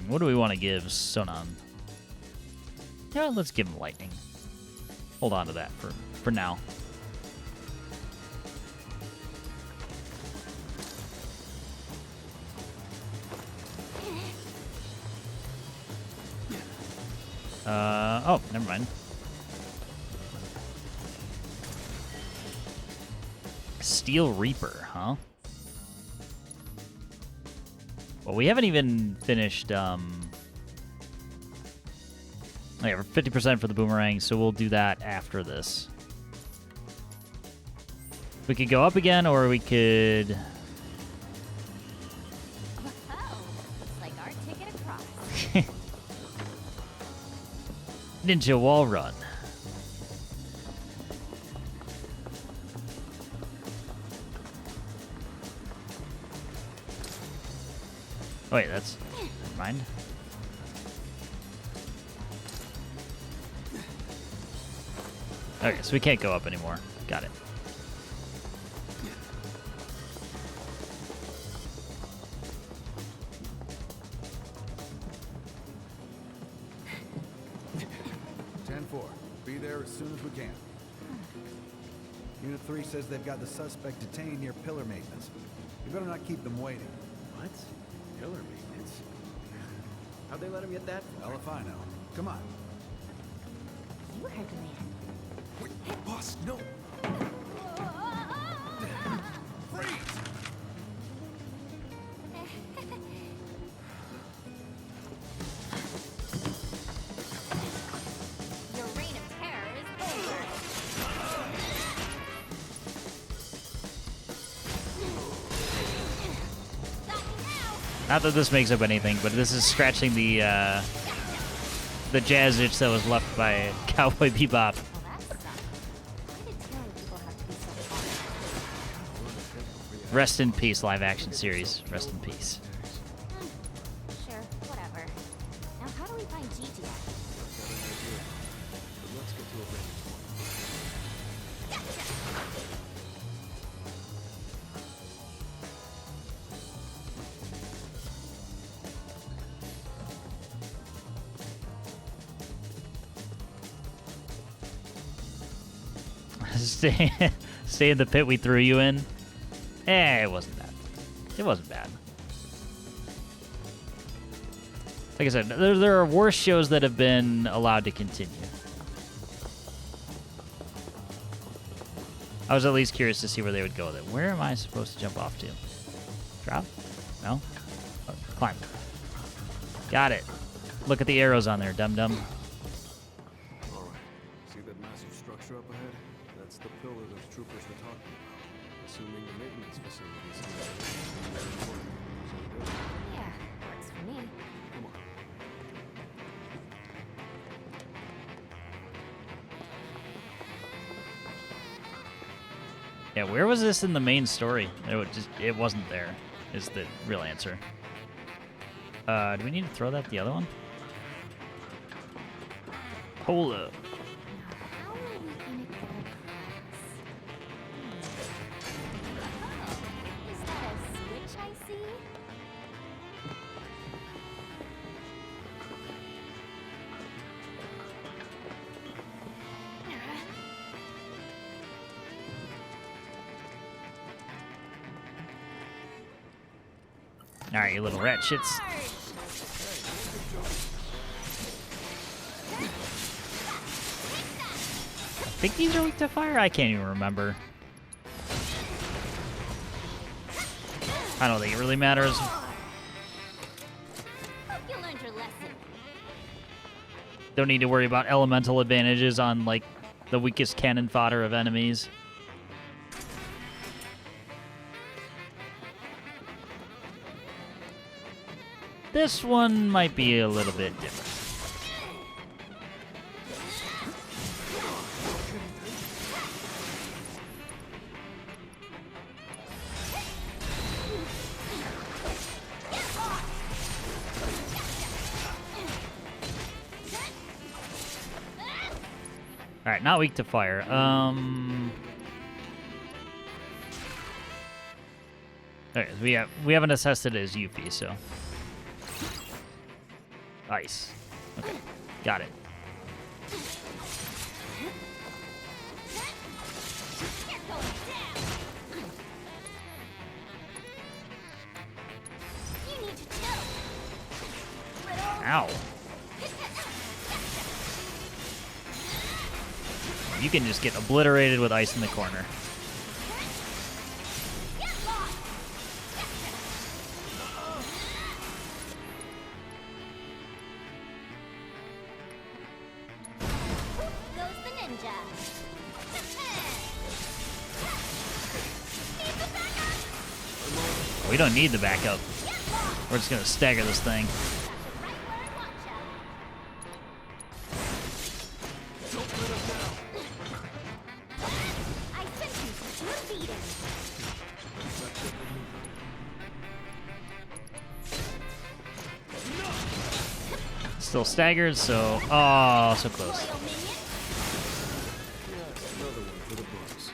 What do we want to give Sonon? Yeah, let's give him lightning. Hold on to that for now. Oh, never mind. Steel Reaper, huh? Well, we haven't even finished, yeah, we're 50% for the boomerang, so we'll do that after this. We could go up again, or we could... Oh, looks like our ticket across. Ninja wall run. Oh, wait, that's... Never mind. Okay, so we can't go up anymore. Got it. Be there as soon as we can. Unit 3 says they've got the suspect detained near pillar maintenance. You better not keep them waiting. What? Pillar maintenance? How'd they let him get that? Well, if I know. Come on. You heard the man. Wait, boss, no! Freeze! Your reign of terror is over. Not that this makes up anything, but this is scratching the jazz itch that was left by Cowboy Bebop. Rest in peace, live action series. Rest in peace. Sure, whatever. Now, how do we find Zhijie? Let's get to a Stay in the pit we threw you in. It wasn't bad. It wasn't bad. Like I said, there are worse shows that have been allowed to continue. I was at least curious to see where they would go with it. Where am I supposed to jump off to? Drop? No? Oh, climb. Got it. Look at the arrows on there, dum-dum. All right. See that massive structure up ahead? That's the pillar those troopers were talking about. Assuming the maintenance facilities here. Yeah, works for me. Come on. Yeah, where was this in the main story? It wasn't there, is the real answer. Do we need to throw that the other one? Hold up. How are we gonna get across? Oh, is that a switch I see? All right, you little rat shits. I think these are weak to fire? I can't even remember. I don't think it really matters. Hope you learned your lesson. Don't need to worry about elemental advantages on, like, the weakest cannon fodder of enemies. This one might be a little bit different. Alright, not weak to fire. Okay, we haven't assessed it as Yuffie, so. Ice. Okay, got it. Ow. You can just get obliterated with ice in the corner. We don't need the backup. We're just gonna stagger this thing. Still staggered, so so close. Another one for the books.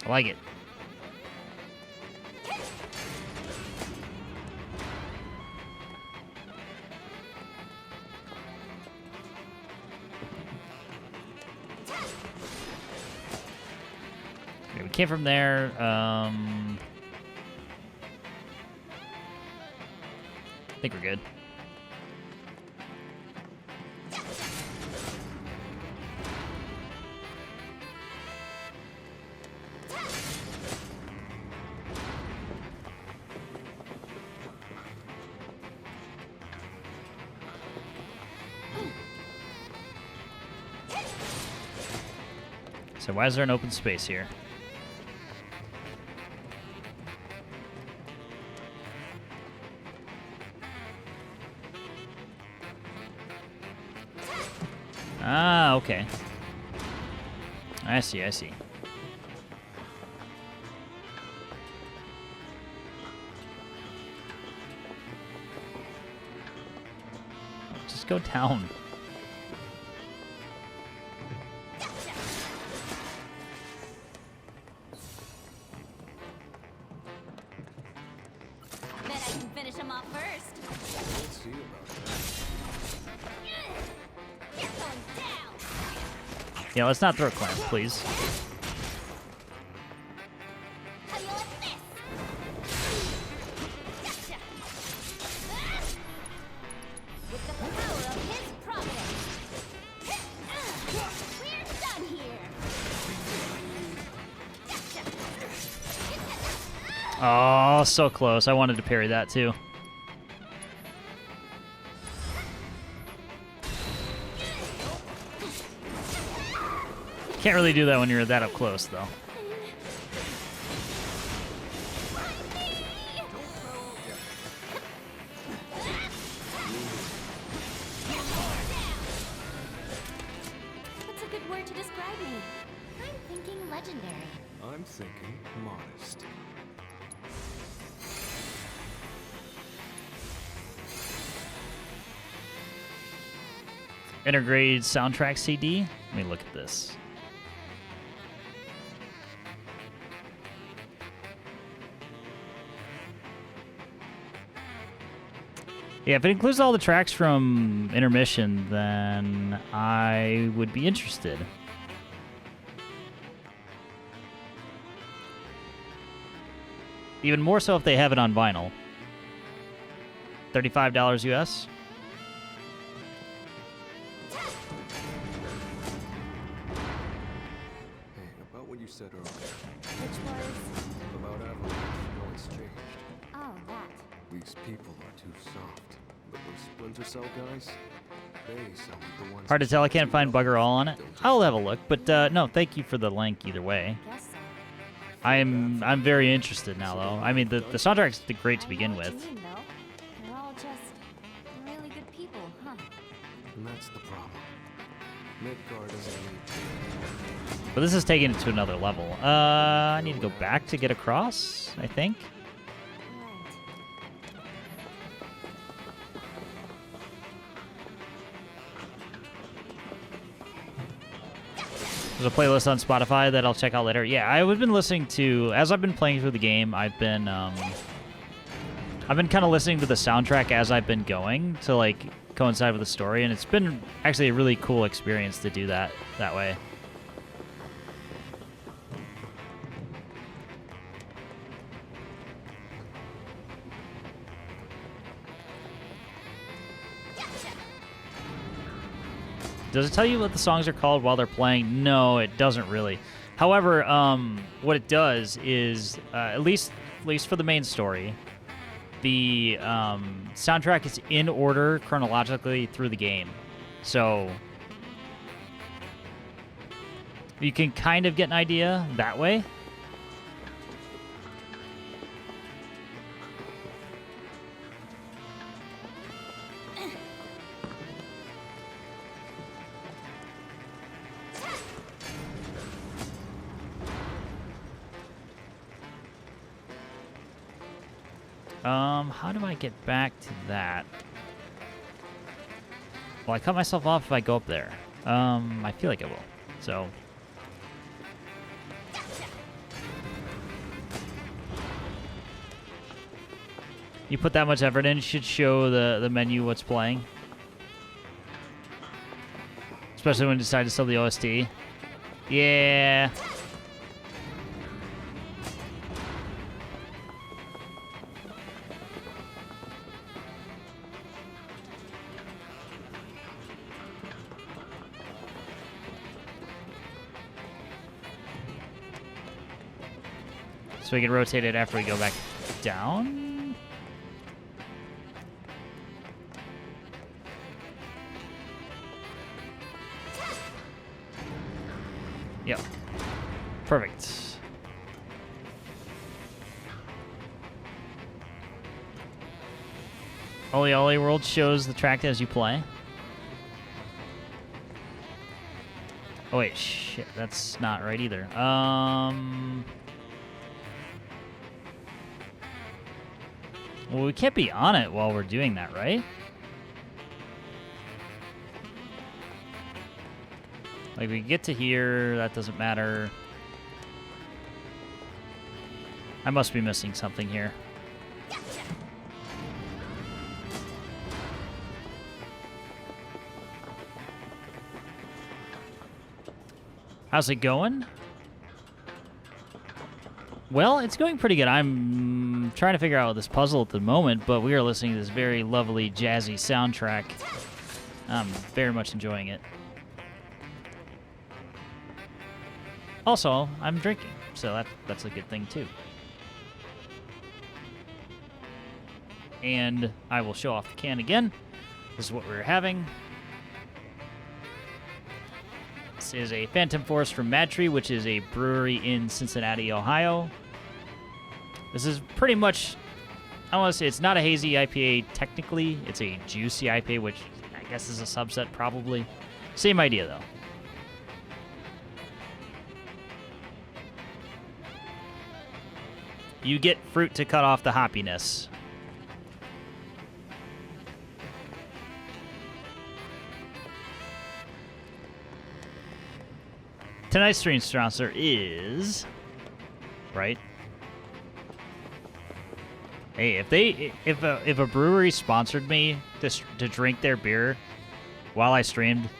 I like it. Okay, we came from there. I think we're good. So why is there an open space here? Ah, okay. I see, I see. Just go down. Bet I can finish him off first. Let's see about that. You're going down. Yeah, let's not throw clamp, please. How do you like this? Gotcha. With the power of his providence. We're done here. Gotcha. Oh, so close. I wanted to parry that too. Can't really do that when you're that up close, though. What's a good word to describe me? I'm thinking legendary. I'm thinking modest. Intergrade soundtrack CD. Let me look at this. Yeah, if it includes all the tracks from Intermission, then I would be interested. Even more so if they have it on vinyl. $35 US. Hey, about what you said earlier. Which was... About Avalanche, how it's changed. Oh, that. These people are too soft. But those Splinter Cell guys, they sound like the ones... Hard to tell. I can't find bugger all on it. I'll have a look. But no, thank you for the link either way. Guess so. I'm very interested now, though. I mean, the soundtrack's great to begin with. What you mean, though. They're all just really good people, huh? And that's the problem. Midgard doesn't need... But this is taking it to another level. I need to go back to get across, I think. There's a playlist on Spotify that I'll check out later. Yeah, I've been listening to, as I've been playing through the game, I've been kind of listening to the soundtrack as I've been going to like coincide with the story, and it's been actually a really cool experience to do that way. Does it tell you what the songs are called while they're playing? No, it doesn't really. However, what it does is, at least for the main story, the soundtrack is in order chronologically through the game. So you can kind of get an idea that way. How do I get back to that? Well, I cut myself off if I go up there. I feel like I will. So. You put that much effort in, it should show the menu what's playing. Especially when you decide to sell the OST. Yeah. So we can rotate it after we go back down. Yep. Perfect. Oli Oli World shows the track as you play. Oh wait, shit, that's not right either. Well, we can't be on it while we're doing that, right? Like, we get to here, that doesn't matter. I must be missing something here. How's it going? Well, it's going pretty good. I'm trying to figure out this puzzle at the moment, but we are listening to this very lovely, jazzy soundtrack. I'm very much enjoying it. Also, I'm drinking, so that's a good thing, too. And I will show off the can again. This is what we're having. This is a Phantom Force from Mad Tree, which is a brewery in Cincinnati, Ohio. This is pretty much, I want to say it's not a hazy IPA technically. It's a juicy IPA, which I guess is a subset probably. Same idea, though. You get fruit to cut off the hoppiness. Tonight's stream sponsor is, right? Hey, if a brewery sponsored me to drink their beer while I streamed,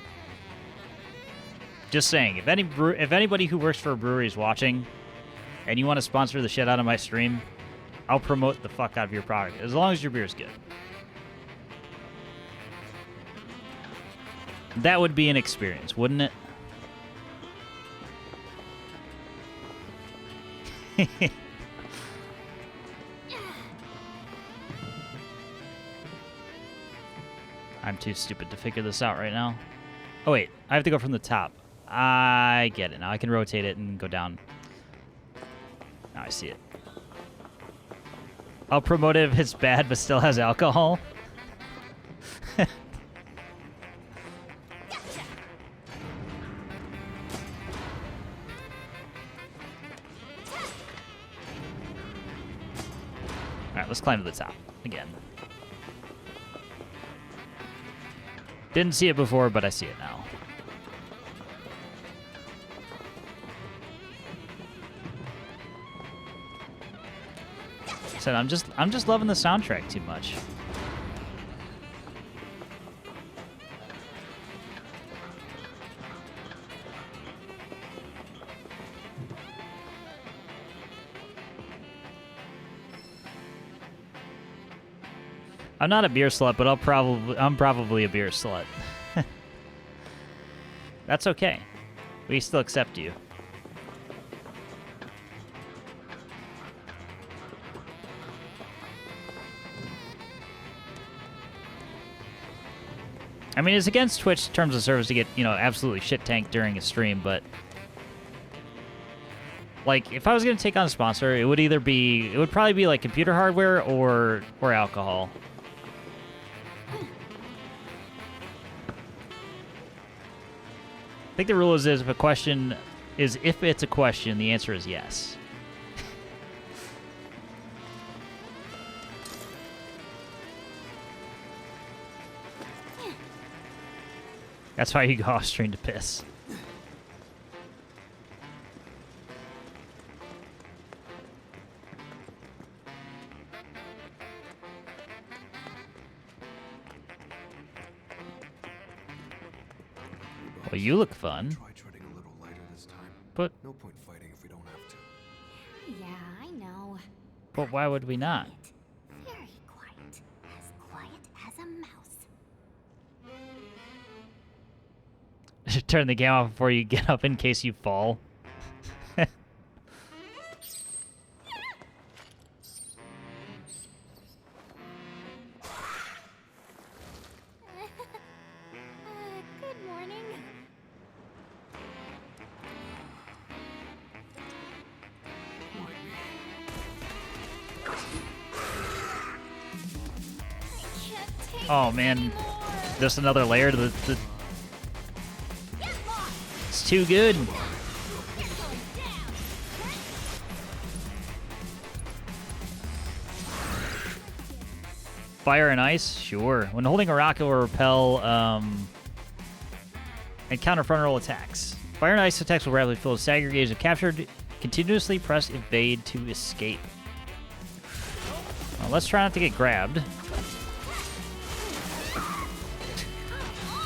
just saying, if anybody who works for a brewery is watching, and you want to sponsor the shit out of my stream, I'll promote the fuck out of your product as long as your beer's good. That would be an experience, wouldn't it? I'm too stupid to figure this out right now. Oh, wait. I have to go from the top. I get it now. I can rotate it and go down. Now I see it. I'll promote it if it's bad but still has alcohol. Alright, let's climb to the top again. Didn't see it before, but I see it now. Said I'm just loving the soundtrack too much. I'm not a beer slut, but I'm probably a beer slut. That's okay. We still accept you. I mean, it's against Twitch terms of service to get, you know, absolutely shit tanked during a stream, but like, if I was gonna take on a sponsor, it would probably be like computer hardware or alcohol. I think the rule is if it's a question, the answer is yes. That's why you go off stream to piss. Well, you look fun. Try treading a little lighter this time. But no point fighting if we don't have to. Yeah, I know. But why would we not? Very quiet. As quiet as a mouse. Turn the game off before you get up in case you fall. Good morning. Oh man, just another layer to the It's too good. Fire and ice? Sure. When holding a rocket will repel and counter front roll attacks. Fire and ice attacks will rapidly fill stagger gauge if captured. Continuously press evade to escape. Well, let's try not to get grabbed.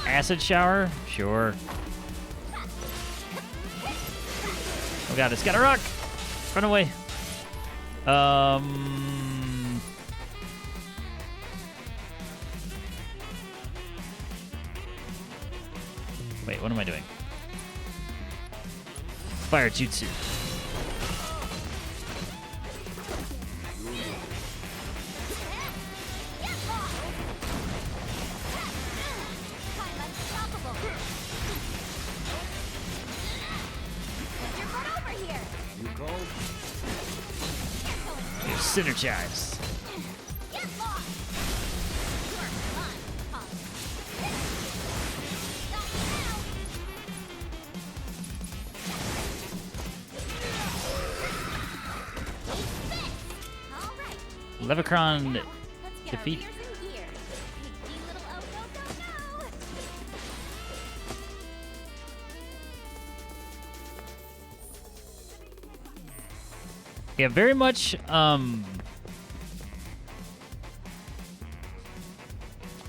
Acid shower? Sure. Oh god, it's got a rock! Run away. Wait, what am I doing? Fire jutsu. You're synergized. Levicron defeat. Yeah, very much, what do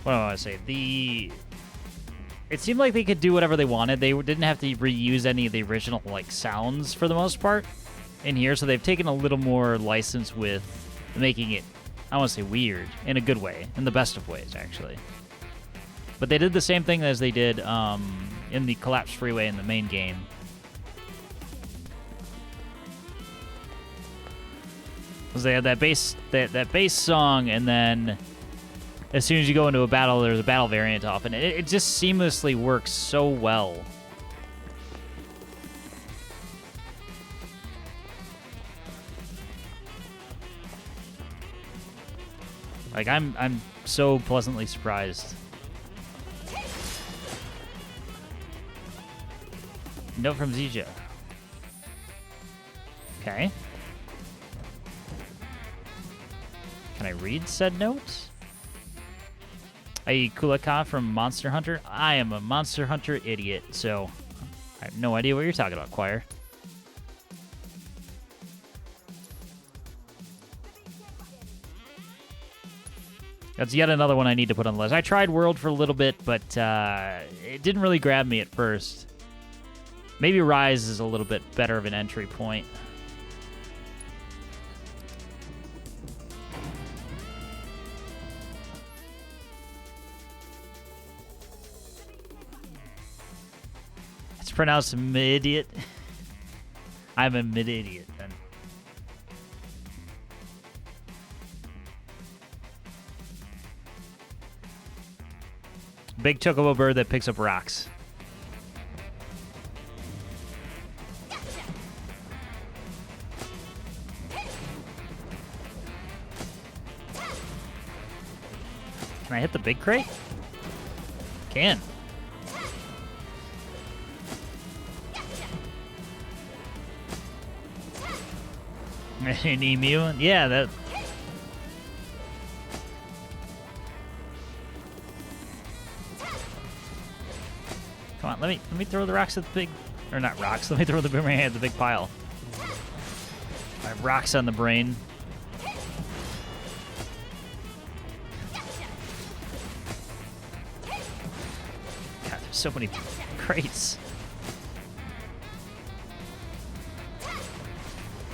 I want to say? It seemed like they could do whatever they wanted. They didn't have to reuse any of the original, like, sounds for the most part in here, so they've taken a little more license with making it, I want to say weird, in a good way, in the best of ways, actually. But they did the same thing as they did in the Collapse Freeway in the main game. Because they had that bass song, and then as soon as you go into a battle, there's a battle variant off, and it just seamlessly works so well. Like, I'm so pleasantly surprised. Note from Zhijie. Okay. Can I read said note? Hey, Kulaka from Monster Hunter. I am a Monster Hunter idiot, so I have no idea what you're talking about, Choir. That's yet another one I need to put on the list. I tried World for a little bit, but it didn't really grab me at first. Maybe Rise is a little bit better of an entry point. It's pronounced mid-idiot. I'm a mid-idiot then. Big chocobo bird that picks up rocks. Can I hit the big crate? Can. An emu? Yeah, that... Come on, let me throw the rocks at the big... Or not rocks, let me throw the boomerang at the big pile. I have rocks on the brain. God, there's so many crates.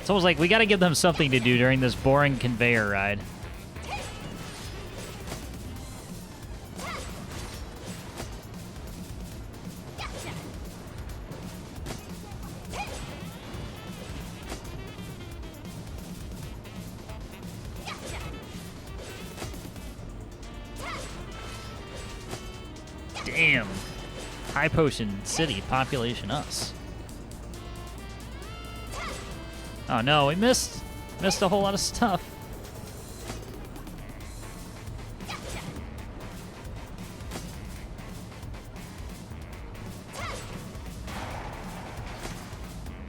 It's almost like we gotta give them something to do during this boring conveyor ride. Damn. High Potion City, population us. Oh no, we missed a whole lot of stuff.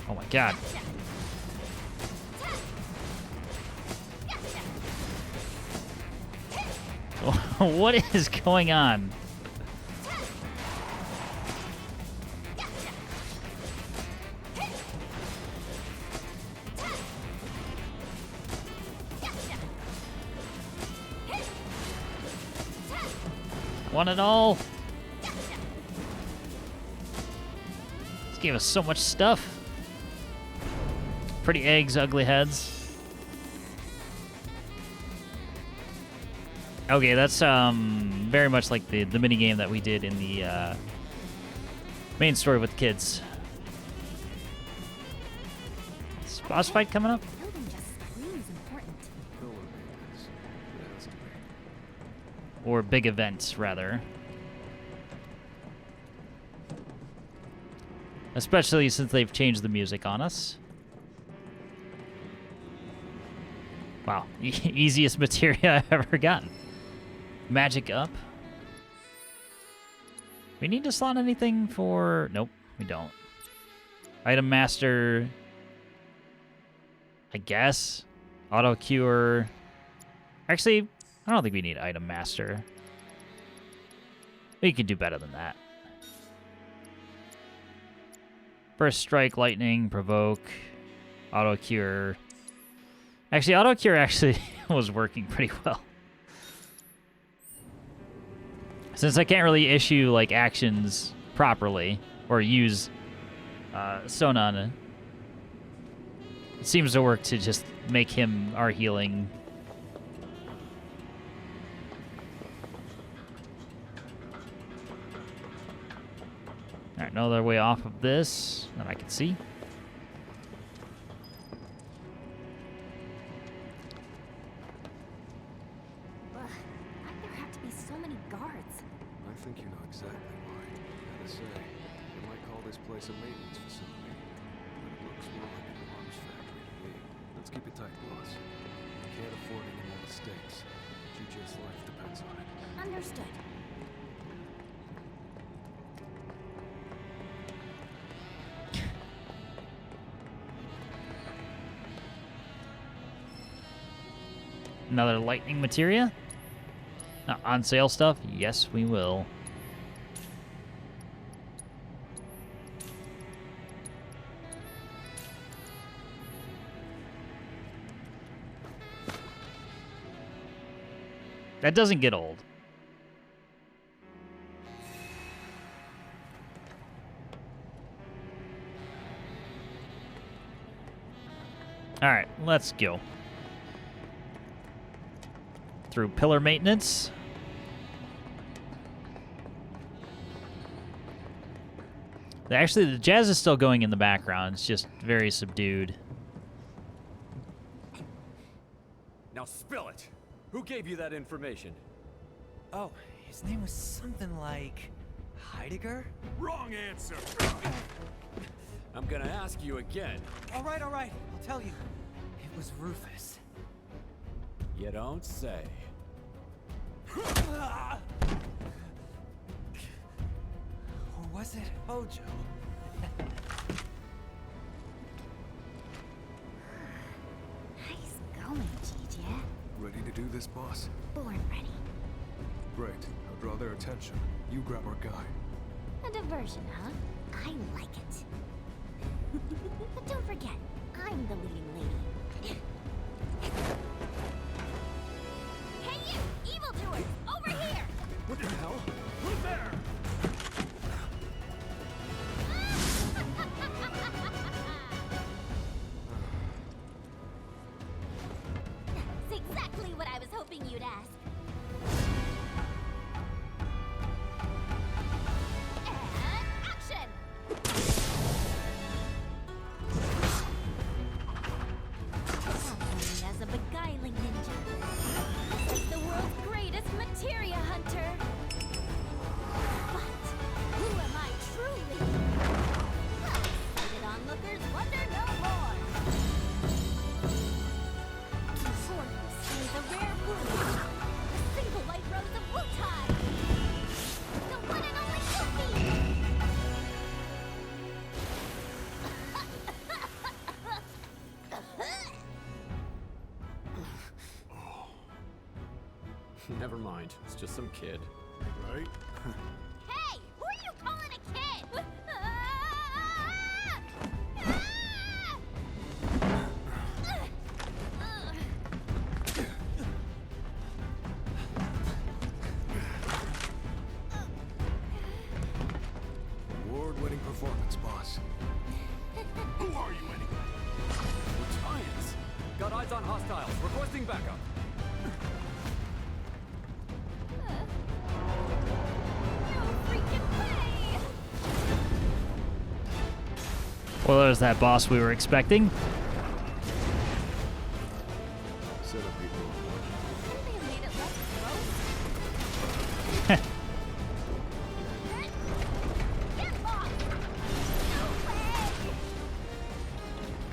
Oh my god. What is going on? Want it all. This gave us so much stuff. Pretty eggs, ugly heads. Okay, that's very much like the mini game that we did in the main story with the kids. Is boss fight coming up? Or big events, rather. Especially since they've changed the music on us. Wow, easiest materia I've ever gotten. Magic up. We need to slot anything for... Nope, we don't. Item master. I guess. Auto cure. Actually... I don't think we need Item Master. We could do better than that. First Strike, Lightning, Provoke, Auto Cure. Actually, Auto Cure actually was working pretty well. Since I can't really issue, like, actions properly, or use Sonon, it seems to work to just make him our healing. Alright, another way off of this that I can see. you know exactly why. Gotta say, you might call this place a maintenance facility, but it looks more like an arms factory to me. Let's keep it tight, boss. We can't afford any more mistakes. Zhijie's life depends on it. Understood. Another lightning materia? On sale stuff? Yes, we will. That doesn't get old. All right, let's go. Through pillar maintenance. Actually, the jazz is still going in the background. It's just very subdued. Now spill it. Who gave you that information? Oh, his name was something like Heidegger? Wrong answer. I'm gonna ask you again. All right, I'll tell you. It was Rufus. You don't say. Or was it Hojo? Nice going, Zhijie. Ready to do this, boss? Born ready. Great. I'll draw their attention. You grab our guy. A diversion, huh? I like it. But don't forget, I'm the leading lady. Hey you, evildoers! Over here! What the hell? Who's there? That's exactly what I was hoping you'd ask. And action! As a beguiling ninja, this is the world's greatest materia hunter. But who am I truly? Well, sighted onlookers wonder no more. Before you see the rare wound, the single light rose of Wutai, the one and only Yuffie. Never mind. It's just some kid. Right? Hey, who are you calling a kid? Award-winning performance, boss. Who are you anyway? Giants. Got eyes on hostiles. Requesting backup. Well, there's that boss we were expecting. Set up people.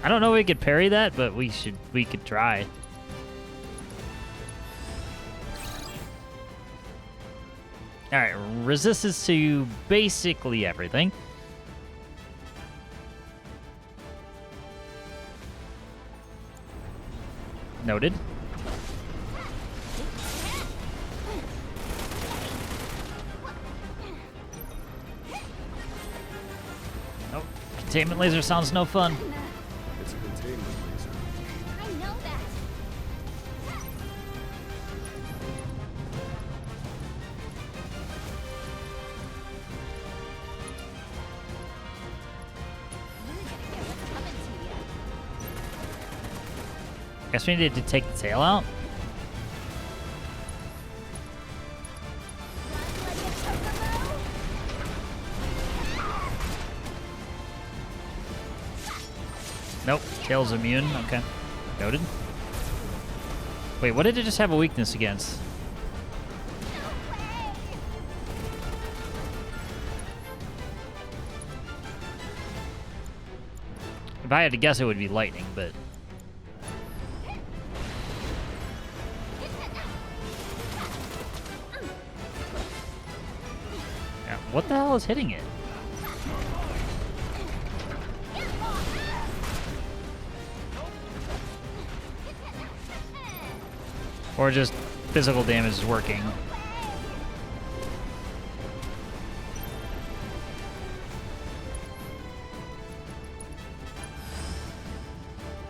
I don't know if we could parry that, but we could try. Alright, resistance to basically everything. Noted. Oh, containment laser sounds no fun. It's a containment laser. I know that. Guess we needed to take the tail out. Nope, tail's immune. Okay, noted. Wait, what did it just have a weakness against? If I had to guess, it would be lightning, but... Yeah, what the hell is hitting it? Or just physical damage is working.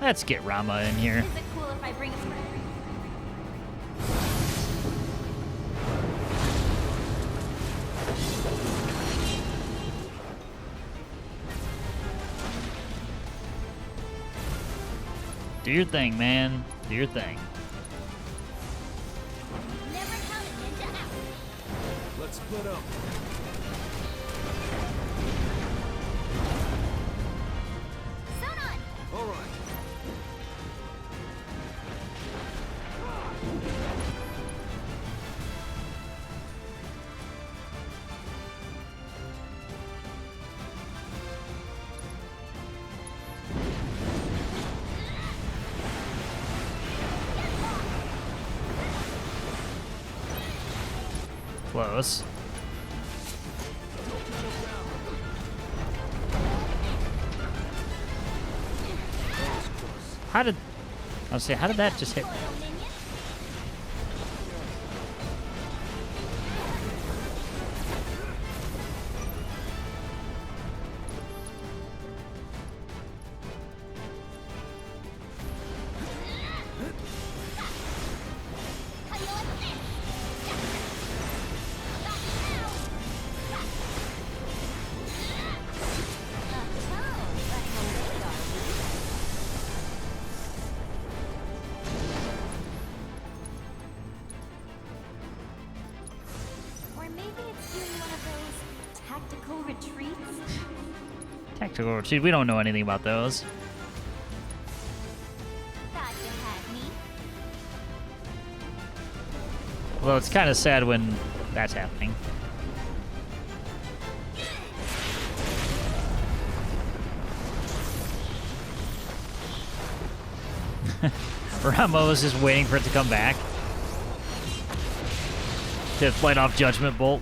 Let's get Ramuh in here. Is it cool if I bring a friend? Do your thing, man. Do your thing. Never count a ninja out. Let's split up. All right. Close. How did... I was saying, how did that just hit me? Tactical retreat. We don't know anything about those. Although it's kind of sad when that's happening. Ramuh is just waiting for it to come back to fight off Judgment Bolt.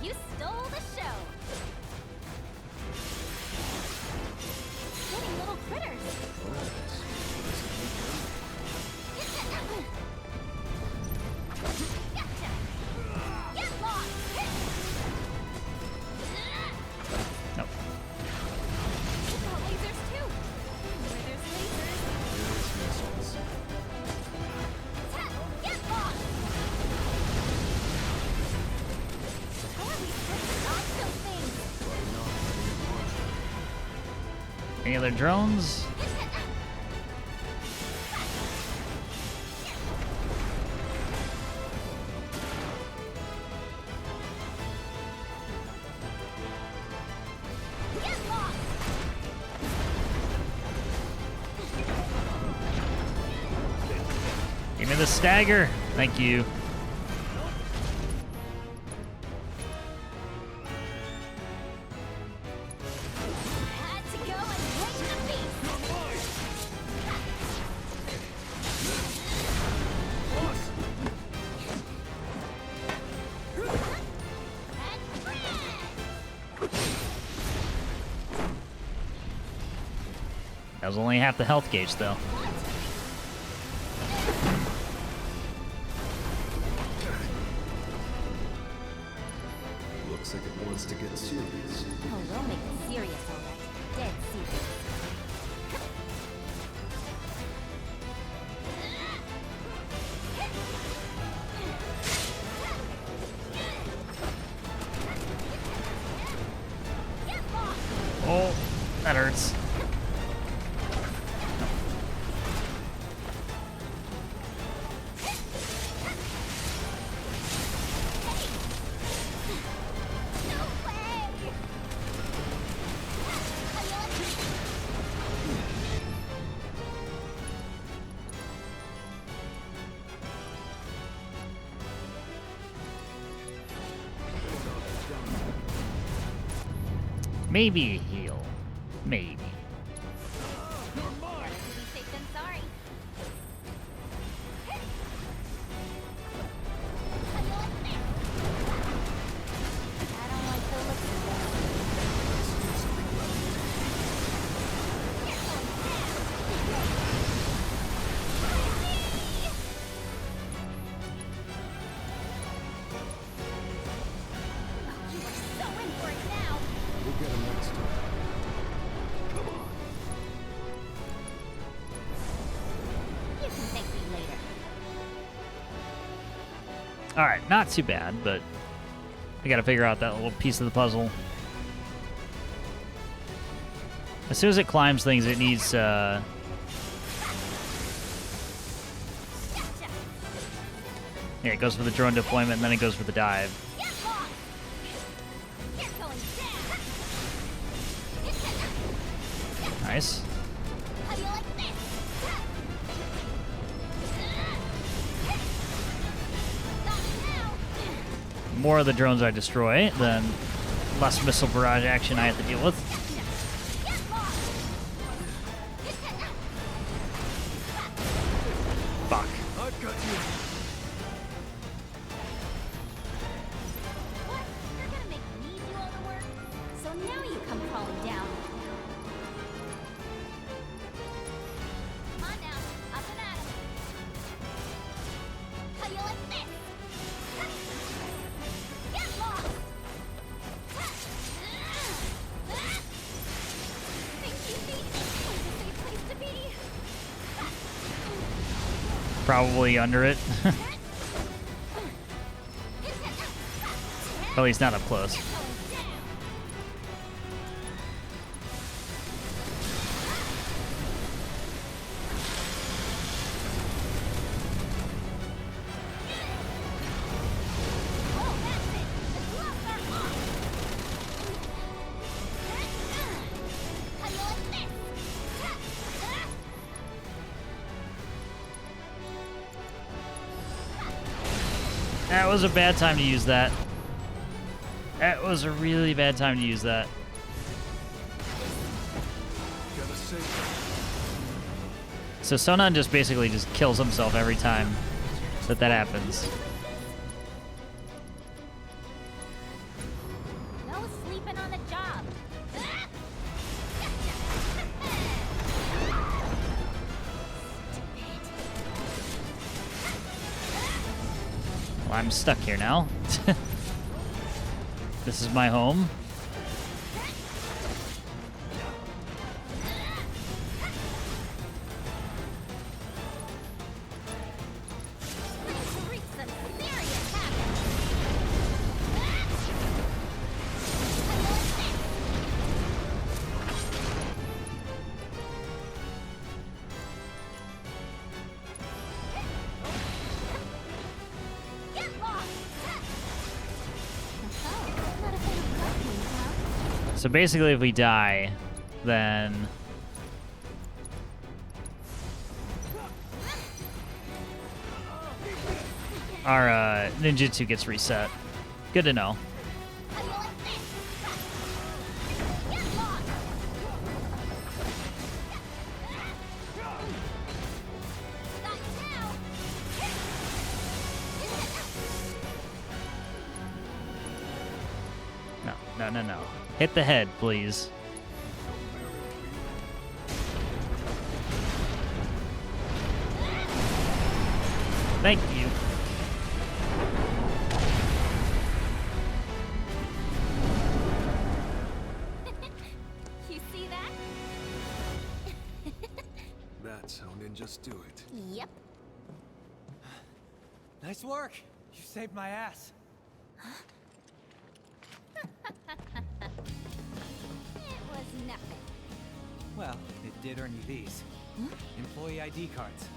You stole the show. Getting little critters. Gotcha. Get lost. Nope. Got lasers too. Where there's lasers. Get lost. How are we supposed to dodge those things? Any other drones? Give me the stagger. Thank you. Had to go and wake the beast. That was only half the health gauge, though. Looks like it wants to get serious. Oh, we'll make it serious, all right. Dead serious. Oh, that hurts. Maybe a heal. Maybe. get him next time. Come on. You can thank me later. All right, not too bad, but I gotta figure out that little piece of the puzzle. As soon as it climbs things, it needs. Yeah, it goes for the drone deployment, and then it goes for the dive. Nice. The more of the drones I destroy, then less missile barrage action I have to deal with. Fuck. I've got you. What? You're gonna make me do all the work? So now you come crawling down. Come on now, up and at 'em. How you like this? Get lost! Think you think this is a safe place to be? Probably under it. At least not up close. That was a bad time to use that. That was a really bad time to use that. Gotta save him. So Sonon just basically just kills himself every time that happens. No sleeping on the job. Well, I'm stuck here now. This is my home. So basically, if we die, then our ninjutsu gets reset. Good to know. No. Hit the head, please. Thank you. You see that? That's how ninjas do it. Yep. Nice work. You saved my ass. It was nothing. Well, it did earn you these. Employee ID cards.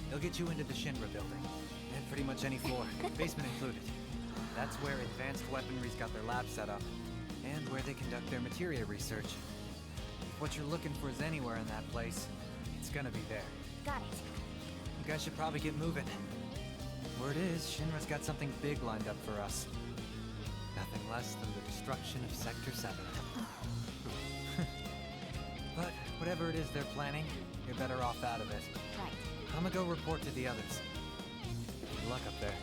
They'll get you into the Shinra building. And pretty much any floor, basement included. That's where advanced weaponry's got their lab set up. And where they conduct their materia research. If what you're looking for is anywhere in that place, it's gonna be there. Got it. You guys should probably get moving. Word is, Shinra's got something big lined up for us. Nothing less than the destruction of Sector 7. But whatever it is they're planning, you're better off out of it. Right. I'm gonna go report to the others. Good luck up there.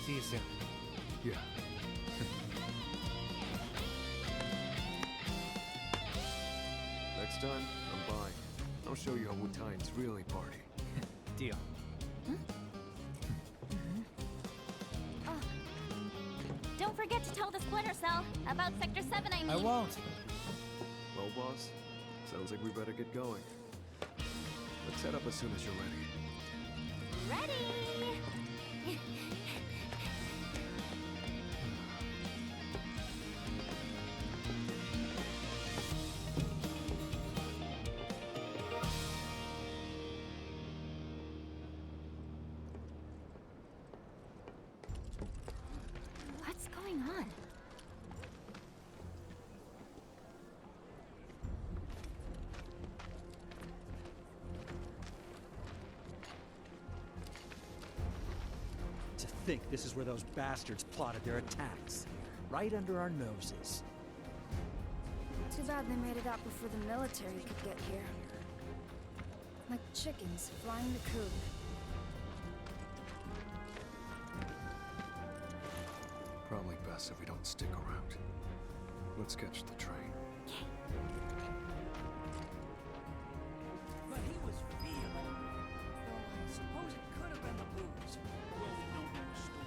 See you soon. Yeah. Next time, I'm by. I'll show you how Wutaians really party. don't forget to tell the Splinter Cell about Sector 7, I mean. I won't. Well, boss, sounds like we better get going. Let's head up as soon as you're ready. Ready! What's going on? To think this is where those bastards plotted their attacks. Right under our noses. Too bad they made it out before the military could get here. Like chickens flying the coop. Probably best if we don't stick around. Let's catch the train. But he was vehement. I suppose it could have been the booze. Well, we don't know the story.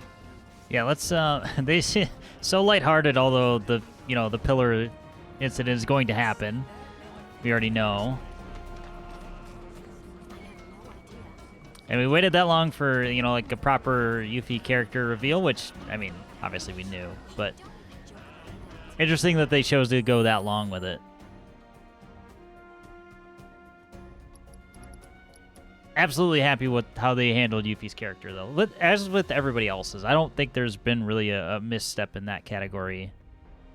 Yeah, let's they seem so lighthearted, although the the pillar incident is going to happen. We already know. And we waited that long for, like a proper Yuffie character reveal, which, I mean, obviously we knew, but interesting that they chose to go that long with it. Absolutely happy with how they handled Yuffie's character, though. As with everybody else's, I don't think there's been really a misstep in that category